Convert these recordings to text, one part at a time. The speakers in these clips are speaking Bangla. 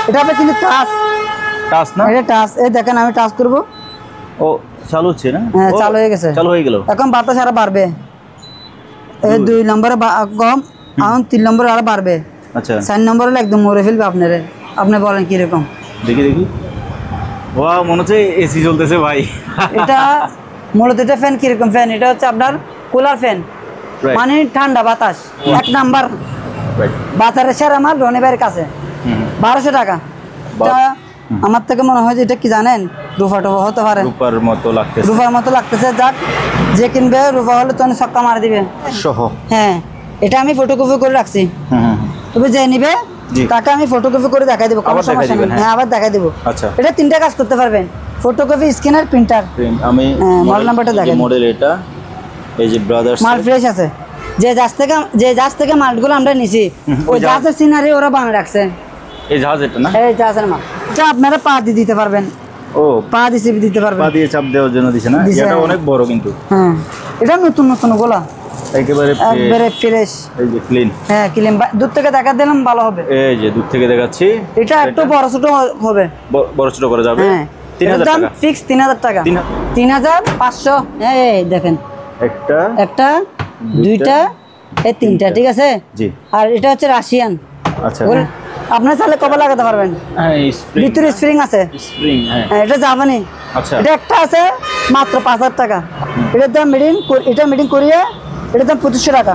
এটা হবে কিন্তু টাচ না, এটা টাচ। এই দেখেন আমি টাচ করব, ও চালু হচ্ছে না? হ্যাঁ চালু হয়ে গেছে, চালু হয়ে গেল। এখন বাতাস আরো বাড়বে। এই 2 নম্বরে কম, এখন 3 নম্বরে আরো বাড়বে। আচ্ছা 4 নম্বরে একদম মরে ফেলবে আপনারে। আপনি বলেন কি রকম? দেখি ওয়াও, মনে হচ্ছে এসি চলতেছে ভাই। এটা মূলত এটা ফ্যান কিরকম ফ্যান? এটা হচ্ছে আপনার কুলার ফ্যান, মানে ঠান্ডা বাতাস। 1 নাম্বার বাজারের সেরা মাল রনি ভাইয়ের কাছে 1200 টাকা। আমার থেকে মনে হয় যে এটা কি জানেন, রুফা টুফা হতে পারে, রুফার মতো লাগতেছে। যাক, যে কিনবে রুফা হলে তো ছক্কা মারা দিবে সহ। হ্যাঁ, এটা আমি ফটোকপি করে রাখছি, তবে যে নিবে তাকে আমি ফটোকপি করে দেখাই দেবো, কোনো সমস্যা নেই। হ্যাঁ, আবার দেখাই দেবো। এটা 3টা কাজ করতে পারবেন, ফটোকপি, স্ক্যানার, প্রিন্টার। আমি মডেল নাম্বারটা দেখাই, মডেল এটা, এই যে ব্রাদার্স, মাল ফ্রেশ আছে। যে জাহাজ থেকে মালগুলো আমরা নিছি, ওই জাহাজের সিনারি ওরা বানিয়ে রাখছে। এই জাহাজ এটা না? এই জাহাজের মাল, এটা আপনারা পা দিয়ে দিতে পারবেন। ও, পা দিয়ে দিতে পারবেন, পা দিয়ে চাপ দেওয়ার জন্য দিছে না? এটা অনেক বড় কিন্তু। হ্যাঁ, এটা নতুন ওগুলা একেবারে ফ্রেশ, এই যে ক্লিন। হ্যাঁ ক্লিন। দূর থেকে দেখা দিলাম ভালো হবে। এই যে দূর থেকে দেখাচ্ছি, এটা একটু বড় ছোট হবে, বড় ছোট করা যাবে। হ্যাঁ, 3000 টাকা ফিক্স 3000 টাকা, 3500। এই দেখেন, একটা দুইটা, এই 3টা, ঠিক আছে জি। আর এটা হচ্ছে রাশিয়ান। আচ্ছা, আপনারা চাইলে কবে লাগাতে পারবেন। ভিতরে স্প্রিং আছে, হ্যাঁ এটা জাপানি। আচ্ছা, এটা একটা আছে মাত্র 5000 টাকা। এটার দাম এটা মিডিং করিয়ে এটার দাম 2500 টাকা।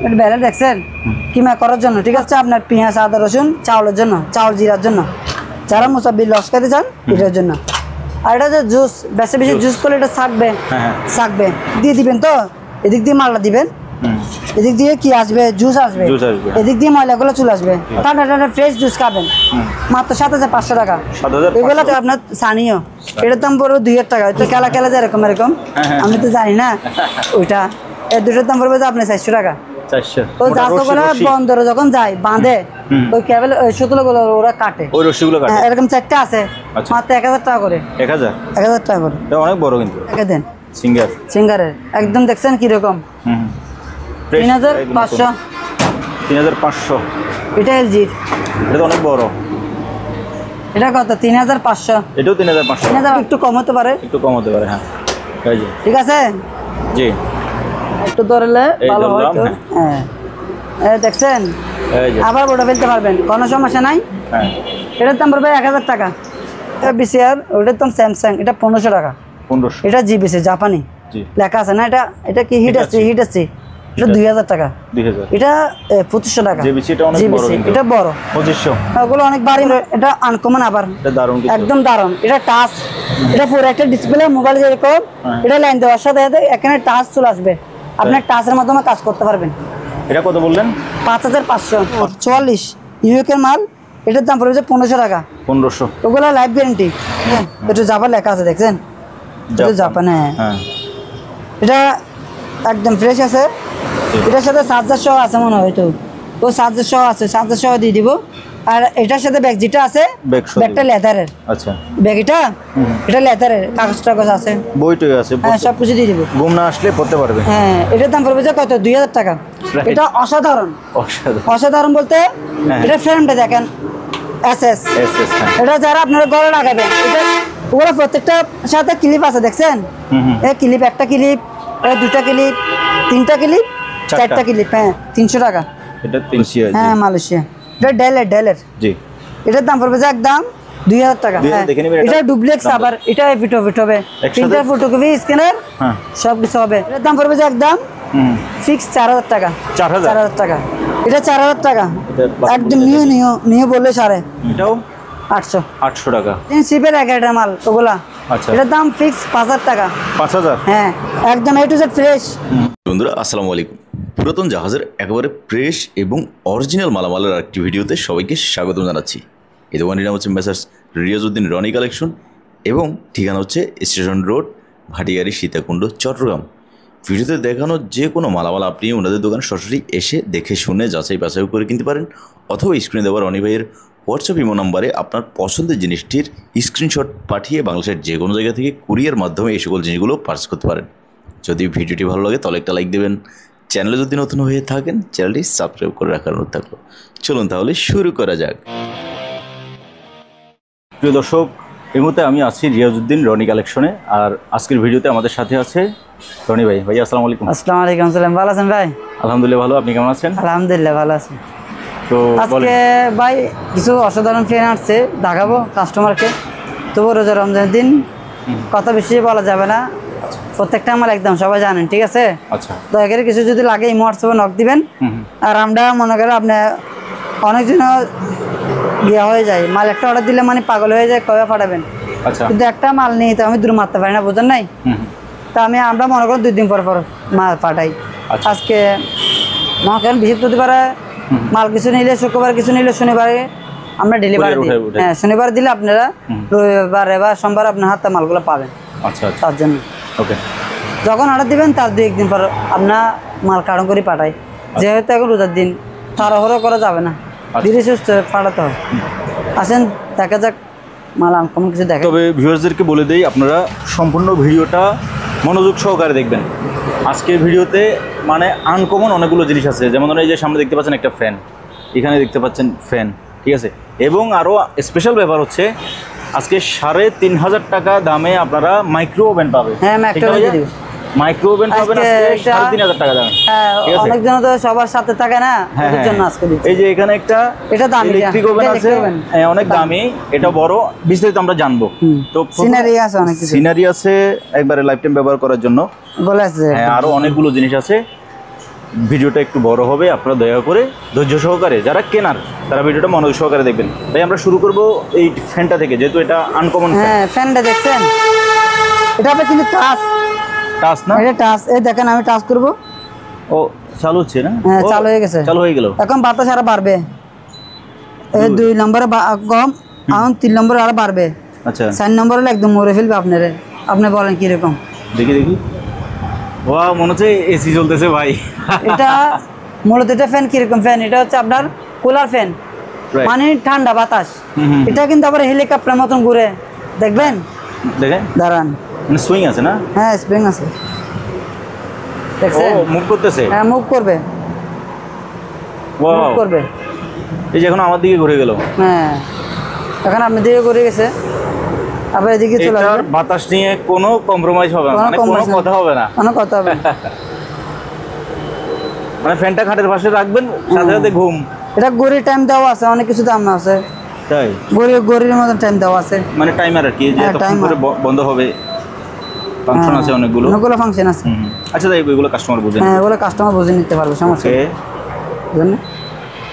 এটা ব্যালেন্স দেখছেন কিমা করার জন্য, ঠিক আছে? আপনার পেঁয়াজ, আদা, রসুন, চাউলের জন্য, চাউল জিরার জন্য, যারা মুসাব্বির লস খাইতে চান এটার জন্য। আর এটা যে জুস, বেশি জুস করলে এটা থাকবে দিয়ে দিবেন। তো এদিক দিয়ে মালটা দিবেন, এদিক দিয়ে কি আসবে, জুস আসবে, এদিক দিয়ে ময়লাগুলো চলে আসবে। ঠান্ডা ফ্রেশ জুস খাবেন, মাত্র 7500 টাকা। এগুলো তো আপনার স্থানীয়, এটার দাম পড়বে 2000 টাকা। তো খেলা যায় এরকম, আমি তো জানি না ওইটা। এই দুটোর দাম পড়বে আপনার 400 টাকা। ওই জাহাজগুলো বন্দরে যখন যায় বাঁধে, ওই কেবল সুতোগুলো ওরা কাটে, ওই রশিগুলো কাটে। এরকম 4টা আছে, মাত্র 1000 টাকা করে। 1000 টাকা করে, অনেক বড় কিন্তু। দেন সিঙ্গারের একদম, দেখছেন কিরকম? 3500। এটা এলজির, এটা অনেক বড়। এটা কত? 3500। এটাও 3500। একটু কম হতে পারে, হ্যাঁ ঠিক আছে জি। একটু ধরলে ভালো হয় তো। হ্যাঁ, দেখছেন, আবার ওটা ফেলতে পারবেন, কোনো সমস্যা নাই। এটার দাম পড়বে 1000 টাকা। এটা বিসিআর, ওটার দাম স্যামসাং, এটা 1500 টাকা। এটা জিবিসি, জাপানি লেখা আছে না? এটা কি হিট আছে? এটা 2000 টাকা। এটা 2500 টাকা। এটা বড় 2500। ওগুলো অনেক ভারী, এটা আনকমন, আবার একদম দারুণ। এটা টাচ, এটা পুরো একটা ডিসপ্লে, মোবাইল যেরকম। এটা লাইন দেওয়ার সাথে এখানে টাচ চলে আসবে, আপনার টাচের মাধ্যমে কাজ করতে পারবেন। এটা কত বললেন? 5500। 44 ইউকের মাল। এটার দাম পড়বে 1500 টাকা। 1500। ওগুলো লাইফ গ্যারান্টি। এটা জাপান লেখা আছে, দেখছেন? জাপানে। হ্যাঁ, এটা একদম ফ্রেশ আছে। এটার সাথে চার্জার সহ আছে মনে হয়, তো ও চার্জার সহ আছে, চার্জার সহ দিয়ে দিব। আর এটার সাথে ব্যাগ যেটা আছে, ব্যাগটা লেদারের। আচ্ছা, ব্যাগ এটা লেদারের, কাগজ আছে, বইটই আছে, হ্যাঁ সব কিছু দিয়ে দিব। ঘুম না আসলে পড়তে পারবে। হ্যাঁ, এটার দাম পড়বে কত? 2000 টাকা। এটা অসাধারণ বলতে, এটা ফ্রেমটা দেখেন, এসএস। এটা যারা আপনারা ঘরে লাগাবেন, এটা ওগুলো প্রত্যেকটার সাথে ক্লিপ আছে, দেখছেন? এই ক্লিপ, একটা ক্লিপ, দুটা ক্লিপ, 3টা ক্লিপ, 4টা ক্লিপ। হ্যাঁ, 300 টাকা। এটা হ্যাঁ মালয়েশিয়া। এটা ডেলের জি। এটার দাম পড়বে একদম 2000 টাকা। এটা ডুপ্লেক্স, আবার এটা ফিট হবে, প্রিন্টার, ফটোকপি, স্ক্যানার, সব কিছু হবে। এটার দাম পড়বে একদম ফিক্স 4000 টাকা। 4000 টাকা। এটা 4000 টাকা একদম নিউ বললে সারে। এটাও 800 টাকা। শিপের একটা মাল ওগুলা। আচ্ছা, এটার দাম ফিক্স 5000 টাকা। 5000? হ্যাঁ, একদম এ টু জেড ফ্রেশ। বন্ধুরা আসসালামু আলাইকুম। পুরাতন জাহাজের একেবারে ফ্রেশ এবং অরিজিনাল মালামালের একটি ভিডিওতে সবাইকে স্বাগত জানাচ্ছি। এই দোকানটির নাম হচ্ছে মেসার্স রিয়াজউদ্দিন রনি কালেকশন এবং ঠিকানা হচ্ছে স্টেশন রোড, ভাটিয়ারি, সীতাকুণ্ড, চট্টগ্রাম। ভিডিওতে দেখানো যে কোনো মালামাল আপনি ওনাদের দোকানে সরাসরি এসে দেখে শুনে যাচাই বাছাই করে কিনতে পারেন, অথবা স্ক্রিনে দেওয়া রনি ভাইয়ের হোয়াটসঅ্যাপ ইমো নাম্বারে আপনার পছন্দের জিনিসটির স্ক্রিনশট পাঠিয়ে বাংলাদেশের যে কোনো জায়গা থেকে কুরিয়ার মাধ্যমে এই সকল জিনিসগুলো পারচেজ করতে পারেন। যদি ভিডিওটি ভালো লাগে তাহলে একটা লাইক দেবেন। চ্যানেলে যদি নতুন হয়ে থাকেন চ্যানেলটি সাবস্ক্রাইব করে রাখার অনুরোধ থাকলো। চলুন তাহলে শুরু করা যাক। প্রিয় দর্শক, এই মুহূর্তে আমি আছি রিয়াজউদ্দিন রনি কালেকশনে। আর আজকের ভিডিওতে আমাদের সাথে আছে রনি ভাই। ভাই আসসালামু আলাইকুম। আসসালামু আলাইকুম। সালাম, ভালো আছেন ভাই? আলহামদুলিল্লাহ ভালো, আপনি কেমন আছেন? আলহামদুলিল্লাহ ভালো আছি। তো আজকে ভাই কিছু অসাধারণ ফ্যান আসছে, দেখাবো কাস্টমারকে। তবু রোজা রমজানের দিন কথা বেশি বলা যাবে না, প্রত্যেকটা আমার একদম সবাই জানেন, ঠিক আছে? আচ্ছা, দয়া করে কিছু যদি লাগে ইমো হোয়াটসঅ্যাপে নক দিবেন। আর আমরা মনে করেন আপনি অনেকজন ইয়ে হয়ে যায়, মাল একটা অর্ডার দিলে মানে পাগল হয়ে যায়, কবে পাঠাবেন। আচ্ছা, কিন্তু একটা মাল নিয়ে তো আমি দূর মারতে পারি না, বুঝেন নাই? তা আমরা মনে করেন 2 দিন পর পর মাল পাঠাই। আচ্ছা। আজকে মনে করেন বৃহস্পতিবারে মাল কিছু নিলে, শুক্রবার কিছু নিলে, শনিবারে আমরা ডেলিভারি দিই। হ্যাঁ, শনিবার দিলে আপনারা রবিবারে বা সোমবার আপনার হাতে মালগুলো পাবেন। আচ্ছা, তার জন্য ওকে। যখন অর্ডার দিবেন তার 2-1 দিন পর আপনার মাল কারণ করে পাঠাই। যেহেতু এখন রোজার দিন, তাড়াহুড়ো করা যাবে না, ধীরে সুস্থ পাঠাতে হয়। আসেন দেখা যাক মাল আনকমন কিছু দেখেন। তবে ভিউয়ার্সদেরকে বলে দেই, আপনারা সম্পূর্ণ ভিডিওটা মনোযোগ সহকারে দেখবেন। আজকের ভিডিওতে মানে আনকমন অনেকগুলো জিনিস আছে। যেমন ধরুন এই যে সামনে দেখতে পাচ্ছেন একটা ফ্যান, এখানে দেখতে পাচ্ছেন ফ্যান, ঠিক আছে? এবং আরও স্পেশাল ব্যাপার হচ্ছে আজকে 3,500 টাকা দামে আপনারা মাইক্রো ওভেন পাবেন। হ্যাঁ, মাইক্রো ওভেন দিব। মাইক্রো ওভেন পাবেন আজকে 3,500 টাকা দামে। হ্যাঁ, ঠিক আছে? অনেকজন তো সবার সাথে থাকে না, হ্যাঁ, ওদের জন্য আজকে দিচ্ছি। এই যে এখানে একটা এটা দামি, ইলেকট্রিক ওভেন এটা আছে, electric oven। হ্যাঁ, অনেক দামি, এটা বড়, বিস্তারিত আমরা জানবো। তো সিনারি আছে, অনেক কিছু সিনারি আছে একবারে লাইফ টাইম ব্যবহার করার জন্য বলে আছে। হ্যাঁ, আরো অনেকগুলো জিনিস আছে। ভিডিওটা একটু বড় হবে, আপনারা দয়া করে ধৈর্য সহকারে, যারা কেনার তারা ভিডিওটা মনোযোগ সহকারে দেখবেন। তাই আমরা শুরু করব এই ফ্যানটা থেকে, যেহেতু এটা আনকমন ফ্যান। হ্যাঁ, ফ্যানটা দেখছেন, এটা হবে কিন্তু টাচ। টাচ না? এটা টাচ, এই দেখেন আমি টাচ করব। ও চালু হচ্ছে না? হ্যাঁ, ও, চালু হয়ে গেছে। চালু হয়ে গেল। এখন বাতাস আরো বাড়বে। এই 2 নম্বরে কম, এখন 3 নম্বরে আরো বাড়বে। আচ্ছা, 4 নম্বরে একদম মরে ফেলবে আপনারে। আপনি বলেন কিরকম? দেখি দেখি। ওয়াও, মনে হচ্ছে এসি চলতেছে ভাই। এটা মূলত এটা ফ্যান কিরকম ফ্যান? এটা হচ্ছে আপনার কুলার ফ্যান, Right. মানে ঠান্ডা বাতাস। হুম। এটা কিন্তু আবার হেলিকপ্টার মতন ঘুরে, দেখবেন? দেখেন, দাঁড়ান। মানে সুইং আছে না? হ্যাঁ, স্প্রিং আছে, ও, দেখছেন? মুভ করতেছে। হ্যাঁ, মুভ করবে, ওয়াও, মুভ করবে। এই যে এখন আমার দিকে ঘুরে গেল। হ্যাঁ, এখন আপনার দিকে ঘুরে গেছে, আবার এদিকে চলে এটার আসবে। বাতাস নিয়ে কোনো কম্প্রোমাইজ হবে না, কোনো মানে কোনো compromise কথা হবে না। কোনো কথা হবে না। মানে ফ্যানটা খাটের পাশে রাখবেন, সাথে সাথে ঘুম। এটা গড়ির টাইম দেওয়া আছে, অনেক কিছু দাম আছে। তাই গড়ির মতন টাইম দেওয়া আছে। মানে টাইমার আর কি, যে হ্যাঁ, তখন timer। করে বন্ধ হবে। ফাংশন আছে অনেকগুলো। অনেকগুলো ফাংশন আছে। আচ্ছা, তাই এগুলো কাস্টমার বুঝেন। হ্যাঁ, ওগুলো কাস্টমার বুঝে নিতে পারবে, সমস্যা ওকে। নেই। বুঝলেন না?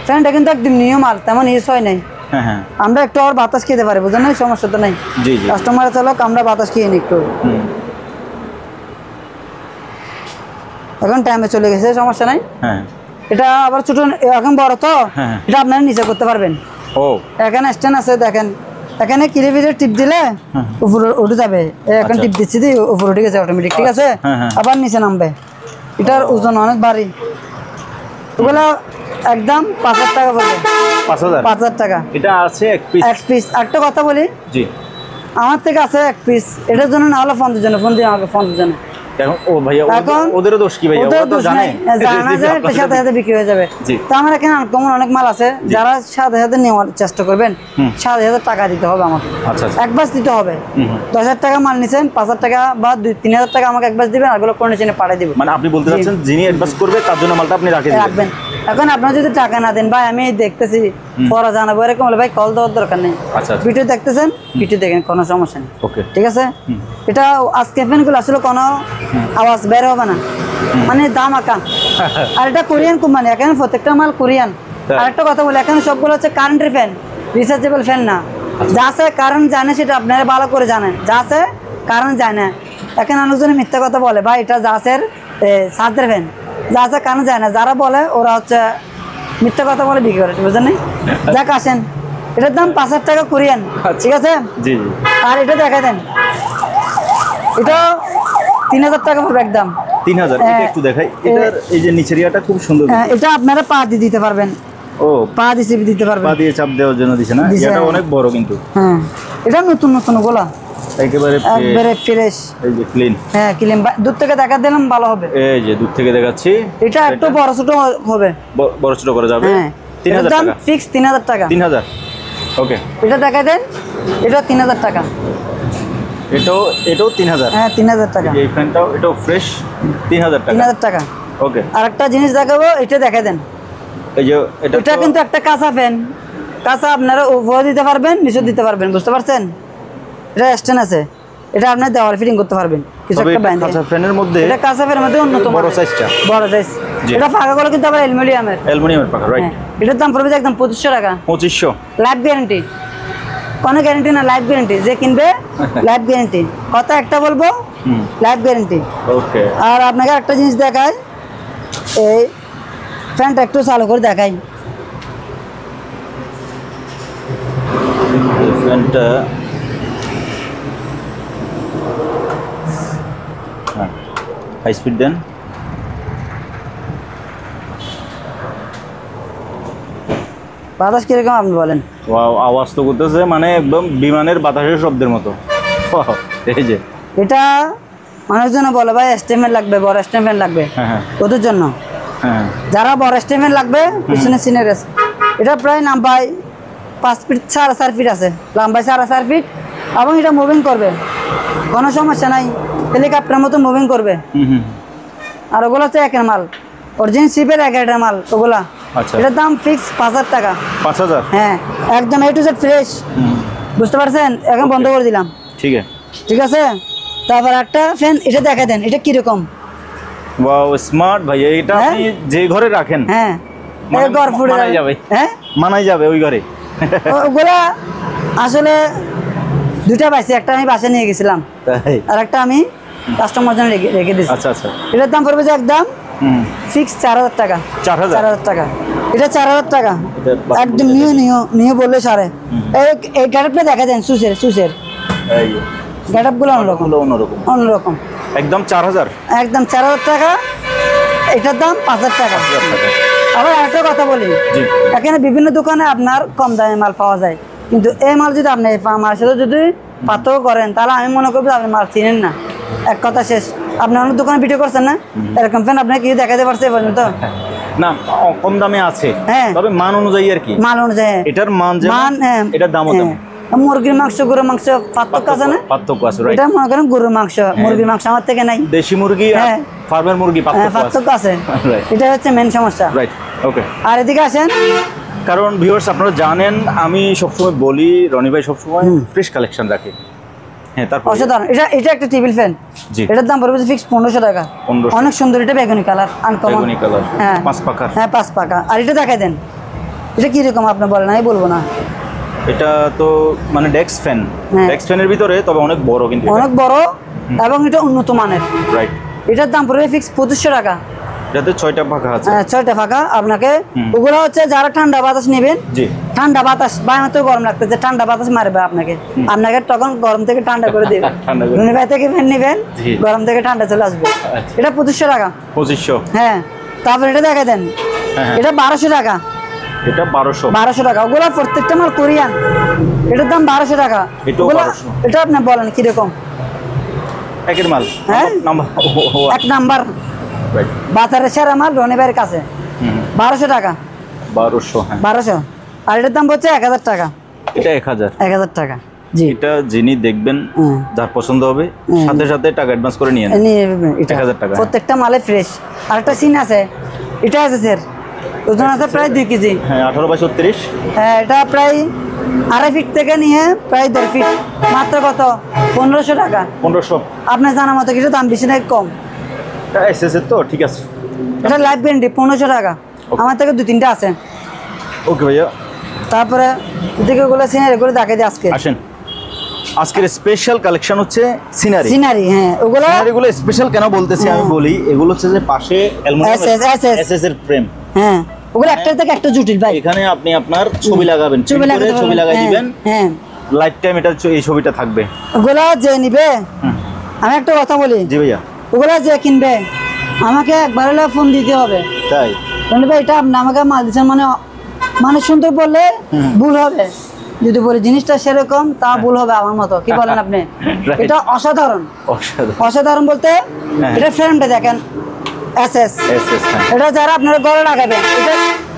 ফ্যানটা কিন্তু একদম নিয়মাল, তেমন ইউজ হয় নাই। হ্যাঁ হ্যাঁ, আমরা একটু আর বাতাস খেতে পারি, বুঝলেন না? সমস্যা তো নাই। জি জি। কাস্টমার চালক আমরা বাতাস খেয়ে নিই একটু। হুম, এখন টাইমে চলে গেছে, সমস্যা নাই। হ্যাঁ। এটা আবার ছোট, এখন বড় তো, হ্যাঁ। এটা আপনারা নিচে করতে পারবেন। ও, এখানে স্ট্যান্ড আছে, দেখেন। এখানে কিলিপিটে টিপ দিলে উপরে উঠে যাবে। এখন আচ্ছা। টিপ দিচ্ছি দিয়ে উপরে উঠে গেছে অটোমেটিক, ঠিক আছে? হ্যাঁ, হ্যাঁ। আবার নিচে নামবে। এটার ওজন অনেক ভারী। ওগুলো একদম 5,000 টাকা পড়বে। 5,000? 5,000 টাকা এটা আছে এক পিস? এক পিস। একটা কথা বলি, জি। আমার থেকে আছে এক পিস, এটার জন্য না হলে ফোন জন্য, ফোন দিয়ে আমাকে ফোন জন্য। এখন ও ভাইয়া, এখন ওদেরও দোষ কি ভাইয়া? ওদের ওরা তো দোষ জানে। নাই, জানা যায়, এটার সাথে সাথে বিক্রি হয়ে যাবে। জি। তো আমার এখানে আনকমন অনেক মাল আছে, যারা সাথে সাথে নেওয়ার চেষ্টা করবেন, 7,000 টাকা দিতে হবে আমাকে, আচ্ছা আচ্ছা। একবাস দিতে হবে। হুম, হুম। 10,000 টাকা মাল নিছেন, 5,000 টাকা বা 2-3,000 টাকা আমাকে একবাস দিবেন, আর গুলো কন্ডিশনে পাঠিয়ে দিব। মানে আপনি বলতে চাচ্ছেন যিনি অ্যাডভান্স করবে তার জন্য মালটা আপনি রাখে দিবেন? রাখবেন। এখন আপনার যদি টাকা না দেন, ভাই আমি দেখতেছি পরে জানাবো এরকম হলে, ভাই কল দেওয়ার দরকার নেই। আচ্ছা আচ্ছা, ভিডিও দেখতেছেন, ভিডিও দেখেন, কোনো সমস্যা নেই, ওকে। ঠিক আছে? এটা আজকে ফ্যানগুলো আসলে কোনো আওয়াজ বের হবে না, মানে দাম আঁকা। আর এটা কোরিয়ান কোম্পানি, এখানে প্রত্যেকটা মাল কোরিয়ান। তাই? আর একটা কথা বলি, এখানে সবগুলো হচ্ছে কারেন্টের ফ্যান, রিচার্জেবল ফ্যান না। যা আছে কারেন্ট জানে সেটা আপনারা ভালো করে জানেন, যা আছে কারেন্ট যায় না। এখানে অনেকজনে মিথ্যা কথা বলে, ভাই এটা যা আছে চার্জের ফ্যান, যা আছে কারেন্ট যায় না। যারা বলে ওরা হচ্ছে মিথ্যা কথা বলে বিক্রি করে, বুঝলেন? যাক, আসেন। এটার দাম 5,000 টাকা কোরিয়ান, ঠিক আছে? জি জি। আর এটা দেখা দেন, এটা 3,000 টাকা পড়বে একদম। 3,000? এটা একটু দেখাই। এটার এই যে নিচের ইয়াটা খুব সুন্দর। এটা আপনারা পা দিয়ে দিতে পারবেন। ও, পা দিয়ে দিতে পারবেন। পা দিয়ে চাপ দেওয়ার জন্য দিছে না? দিছে, এটা হ্যাঁ। অনেক বড় কিন্তু। হ্যাঁ, এটা নতুন নতুন ওগুলা একেবারে একবারে ফ্রেশ। এই যে ক্লিন। হ্যাঁ, ক্লিন। দূর থেকে দেখা দিলাম ভালো হবে। এই যে দূর থেকে দেখাচ্ছি। এটা একটু বড় ছোট হবে, বড় ছোট করা যাবে। হ্যাঁ। 3,000 দাম টাকা? ফিক্স 3,000 টাকা। 3,000? ওকে, এটা দেখাই দেন, এটা 3000 টাকা। এটাও 3000। হ্যাঁ 3000 টাকা। এই ফ্যানটাও এটাও ফ্রেশ 3000 টাকা। 3000 টাকা। ওকে, আর একটা জিনিস দেখাবো, এটা দেখাই দেন। এই যে এটা কিন্তু একটা কাঁচা ফ্যান, কাঁচা আপনারা উপরে দিতে পারবেন, নিচে দিতে পারবেন, বুঝতে পারছেন? এটা স্ট্যান্ড আছে, এটা আপনি দেওয়ালে ফিটিং করতে পারবেন কিছু একটা ব্যান্ডে। কাঁচা ফ্যানের মধ্যে এটা কাঁচা ফ্যানের মধ্যে অন্যতম বড় সাইজটা, বড় সাইজ। জি। এটা ফাঁকা গুলো কিন্তু আবার অ্যালুমিনিয়ামের। অ্যালুমিনিয়ামের পাকা, রাইট। এটার দাম পড়বে একদম 2500 টাকা। 2500। লাইফ গ্যারান্টি, কোনো গ্যারান্টি না, লাইফ গ্যারান্টি। যে কিনবে লাইফ গ্যারান্টি, কথা একটা বলবো, লাইফ গ্যারান্টি। ওকে, আর আপনাকে একটা জিনিস দেখাই, এই ফ্যানটা একটু চালু করে দেখাই। এই ফ্যানটা হাই স্পিড দেন। বাতাস কিরকম আপনি বলেন? ওয়াও, আওয়াজ তো করতেছে মানে একদম বিমানের বাতাসের শব্দের মতো। Wow, এই যে এটা মানুষজন বলে ভাই স্টেমেন্ট লাগবে, বড় স্টেমেন্ট লাগবে, হ্যাঁ ওদের জন্য। হ্যাঁ, যারা বড় স্টেমেন্ট লাগবে পিছনে সিনের আছে। এটা প্রায় লম্বায় 5 ফিট 4.5 ফিট আছে, লম্বায় 4.5 ফিট, এবং এটা মুভিং করবে, কোনো সমস্যা নাই, হেলিকপ্টার মতো মুভিং করবে। আর ওগুলো হচ্ছে একের মাল, অরিজিনাল শিপের একের মাল ওগুলা। আচ্ছা, এটার দাম ফিক্স 5000 টাকা। 5000? হ্যাঁ, একদম A to Z ফ্রেশ, বুঝতে পারছেন? এখন বন্ধ করে দিলাম, ঠিক আছে, ঠিক আছে। তারপর একটা ফ্যান, এটা দেখা দেন, এটা কিরকম? ওয়াও, স্মার্ট ভাই। এটা হ্যাঁ? আপনি যে ঘরে রাখেন হ্যাঁ, মানে এই ঘর ফুটে মানাই যাবে। হ্যাঁ, মানাই যাবে ওই ঘরে। ওগুলা আসলে দুটা পাইছি, একটা আমি বাসায় নিয়ে গেছিলাম, তাই? আর একটা আমি কাস্টমার জন্য রেখে দিচ্ছি। আচ্ছা আচ্ছা, এটার দাম পড়বে যে একদম ফিক্স 4000 টাকা। 4000? 4000 টাকা, এটা 4000 টাকা এটা একদম নিয়ে বললে সারে। এই গ্যাটআপটা দেখা দেন, সুসের এই গ্যাটআপগুলো অন্যরকম, অন্যরকম, অন্যরকম। একদম 4000? একদম 4000 টাকা। এটার দাম 5000 টাকা। আবার একটা কথা বলি, জি। এখানে বিভিন্ন দোকানে আপনার কম দামে মাল পাওয়া যায়, কিন্তু এই মাল যদি আপনি আমার সাথে যদি পার্থক্য করেন, তাহলে আমি মনে করবো আপনি মাল চিনেন না। এক কথা শেষ। আপনি অন্য দোকানে ভিডিও করছেন না, এরকম ফ্যান আপনাকে কি দেখাতে পারছে পর্যন্ত? না, কম দামে আছে, হ্যাঁ। তবে মান অনুযায়ী আর কি, মাল অনুযায়ী এটার মান যেমন, মান, হ্যাঁ, এটার দামও তেমন। মুরগির মাংস, গরুর মাংস পার্থক্য আছে না? পার্থক্য আছে, রাইট। এটা মনে করেন গরুর মাংস, মুরগির মাংস আমার থেকে নাই। দেশি মুরগি আর হ্যাঁ। ফার্মের মুরগি পার্থক্য আছে, রাইট, এটা হচ্ছে মেন সমস্যা। রাইট, ওকে। আর এদিকে আসেন, কারণ ভিউয়ার্স আপনারা জানেন আমি সবসময় বলি রনি ভাই সবসময় ফ্রেশ কালেকশন রাখে। হ্যাঁ, তারপর অসাধারণ। এটা একটা টেবিল ফ্যান, জি। এটার দাম পড়বে ফিক্স 1500 টাকা। 1500? অনেক সুন্দর, এটা বেগুনি কালার, আনকমন। বেগুনি কালার, হ্যাঁ 5 পাকা। হ্যাঁ 5 পাকা। আর এটা দেখাই দেন, এটা কিরকম আপনি বলেন, আমি বলবো না। এটা তো মানে ডেস্ক ফ্যান, হ্যাঁ। ডেস্ক ফ্যানের ভিতরে, তবে অনেক বড় কিন্তু, অনেক বড় এবং এটা উন্নত মানের। রাইট। এটার দাম পড়বে ফিক্স 2500 টাকা। এটাতে 6টা পাখা আছে। হ্যাঁ 6টা ফাঁকা। আপনাকে ওগুলো হচ্ছে যারা ঠান্ডা বাতাস নেবেন, জি। ঠান্ডা বাতাস বাইরে তো গরম লাগতেছে, ঠান্ডা বাতাস মারবে আপনাকে, আপনাকে তখন গরম থেকে ঠান্ডা করে দেবে। ঠান্ডা করে। রুনি ভাই থেকে ফ্যান নেবেন, জি। গরম থেকে ঠান্ডা চলে আসবে। আচ্ছা। এটা 2500 টাকা। 2500? হ্যাঁ। তারপর এটা দেখা দেন, হ্যাঁ। এটা 1200 টাকা। এটা 1200? 1200 টাকা। ওগুলো প্রত্যেকটা মাল কোরিয়ান, এটার দাম 1200 টাকা। এটাও ওগুলা- 1200? এটা আপনি বলেন কিরকম? একের মাল? হ্যাঁ। নাম্বার, এক নাম্বার রাইট। বাজারের সেরা মাল রনি ভাইয়ের কাছে। 1200 টাকা। 1200? হ্যাঁ। 1200। আর এটার দাম হচ্ছে 1000 টাকা। এটা 1000? 1000 টাকা, জি। এটা যিনি দেখবেন যার পছন্দ হবে সাথে সাথে টাকা অ্যাডভান্স করে নিয়ে নেন। নিয়ে নেবেন এটা। 1000 টাকা। প্রত্যেকটা মালে ফ্রেশ। আর একটা সিন আছে, এটা আছে স্যার, ওজন আছে প্রায় 2 কেজি। হ্যাঁ, 18/36? হ্যাঁ, এটা প্রায় 2.5 ফিট থেকে নিয়ে প্রায় 1.5 ফিট, মাত্র কত? 1500 টাকা। 1500? আপনার জানা মতো কিছু দাম বেশি নাকি কম? এটা এসএস এর তো, ঠিক আছে। এটা লাইফ গ্যারান্টি 1500 টাকা। আমার থেকে 2-3টা আছে। ওকে ভাইয়া, তারপরে এদিকে ওগুলো সিনারি করে দেখাই দিই আজকে। আসেন। আজকের স্পেশাল কালেকশন হচ্ছে সিনারি। সিনারি, হ্যাঁ ওগুলো সিনারিগুলো স্পেশাল কেন বলতেছি আমি বলি, এগুলো হচ্ছে যে পাশে এসএস এর ফ্রেম, হ্যাঁ ওগুলো একটার থেকে একটা জটিল ভাই। এখানে আপনি আপনার ছবি লাগাবেন, ছবি লাগাতে ছবি পারবেন, লাগাই হ্যাঁ, দিবেন, হ্যাঁ। লাইফ টাইম এটা এই ছবিটা থাকবে। ওগুলা যে নিবে, আমি একটা কথা বলি, জি ভাইয়া। ওগুলা যে কিনবে আমাকে একবার হলে ফোন দিতে হবে। তাই? বলবে ভাই এটা আপনি আমাকে মাল দিচ্ছেন, মানে সুন্দর বললে ভুল হবে, যদি বলি জিনিসটা সেরকম তা ভুল হবে আমার মতো। কি বলেন আপনি? Right. এটা অসাধারণ। অসাধারণ। অসাধারণ বলতে এটা ফ্রেমটা দেখেন, এসএস। এসএস, হ্যাঁ। এটা যারা আপনারা গড়ে লাগাবেন, এটা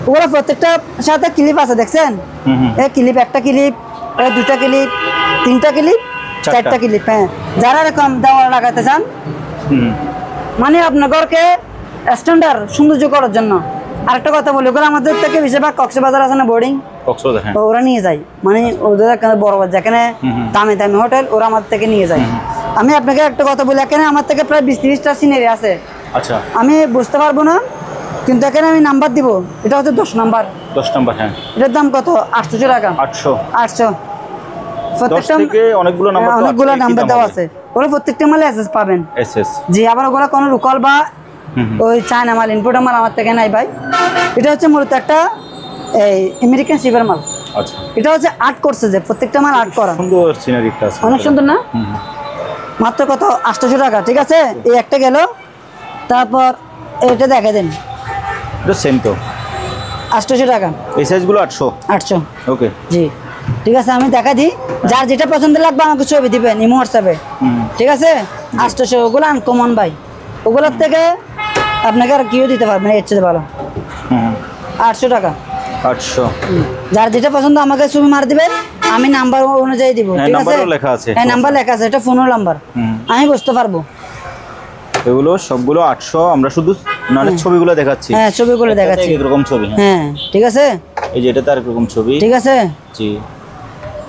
ওগুলো প্রত্যেকটা সাথে ক্লিপ আছে দেখছেন, এই ক্লিপ, একটা ক্লিপ, এই দুটা ক্লিপ, তিনটা ক্লিপ, চারটা ক্লিপ। হ্যাঁ, যারা এরকম দেওয়াল লাগাতে চান, মানে আপনার ঘরকে স্ট্যান্ডার্ড সৌন্দর্য করার জন্য। আরেকটা কথা বলি, ওগুলো আমাদের থেকে বেশিরভাগ কক্সবাজার আছে না বোর্ডিং, ওরা নিয়ে যায়, মানে ওদের বড় যেখানে দামি দামি হোটেল, ওরা আমার থেকে নিয়ে যায়। আমি আপনাকে একটা কথা বলি, এখানে আমার থেকে প্রায় 20-30টা সিনারি আছে। আচ্ছা, আমি বুঝতে পারবো না, কিন্তু এখানে আমি নাম্বার দিব। এটা হচ্ছে 10 নাম্বার। 10 নাম্বার। হ্যাঁ, এটার দাম কত? 800 টাকা। 800। প্রত্যেকটা থেকে অনেকগুলো নাম্বার, অনেকগুলো নাম্বার দেওয়া আছে। ওরা প্রত্যেকটা মালে এসএস পাবেন। এসএস জি, আবার ওগুলো কোনো লোকাল বা ওই চায়না মাল, ইনপুট মাল আমার থেকে নাই ভাই। এটা হচ্ছে মূলত একটা এই আমেরিকান শিপের মাল। আচ্ছা, এটা হচ্ছে আর্ট করছে, যে প্রত্যেকটা মাল আর্ট করা, সুন্দর সিনারিটা আছে, অনেক সুন্দর না? মাত্র কত? 800 টাকা। ঠিক আছে, এই একটা গেল। তারপর এটা দেখে দেন, এটা সেম তো 800 টাকা। এই সাইজগুলো 800। 800। ওকে, জি, ঠিক আছে, আমি দেখা দিই। যার যেটা পছন্দ লাগবে আমাকে ছবি দিবেন ইমো হোয়াটসঅ্যাপে। ঠিক আছে, 800। ওগুলো আনকমন ভাই, ওগুলোর থেকে আপনাকে আর কিও দিতে পারবেন এর চেয়ে ভালো। 800 টাকা। 800। যার যেটা পছন্দ আমাকে ছবি মার দিবেন, আমি নাম্বার অনুযায়ী দিব। ঠিক আছে, নাম্বারও লেখা আছে। হ্যাঁ, নাম্বার লেখা আছে, এটা ফোনের নাম্বার, আমি বুঝতে পারবো। এগুলো সবগুলো 800। আমরা শুধু নানের ছবিগুলো দেখাচ্ছি। হ্যাঁ, ছবিগুলো দেখাচ্ছি, এরকম ছবি। হ্যাঁ, ঠিক আছে। এই যে এটা তার এরকম ছবি। ঠিক আছে, জি।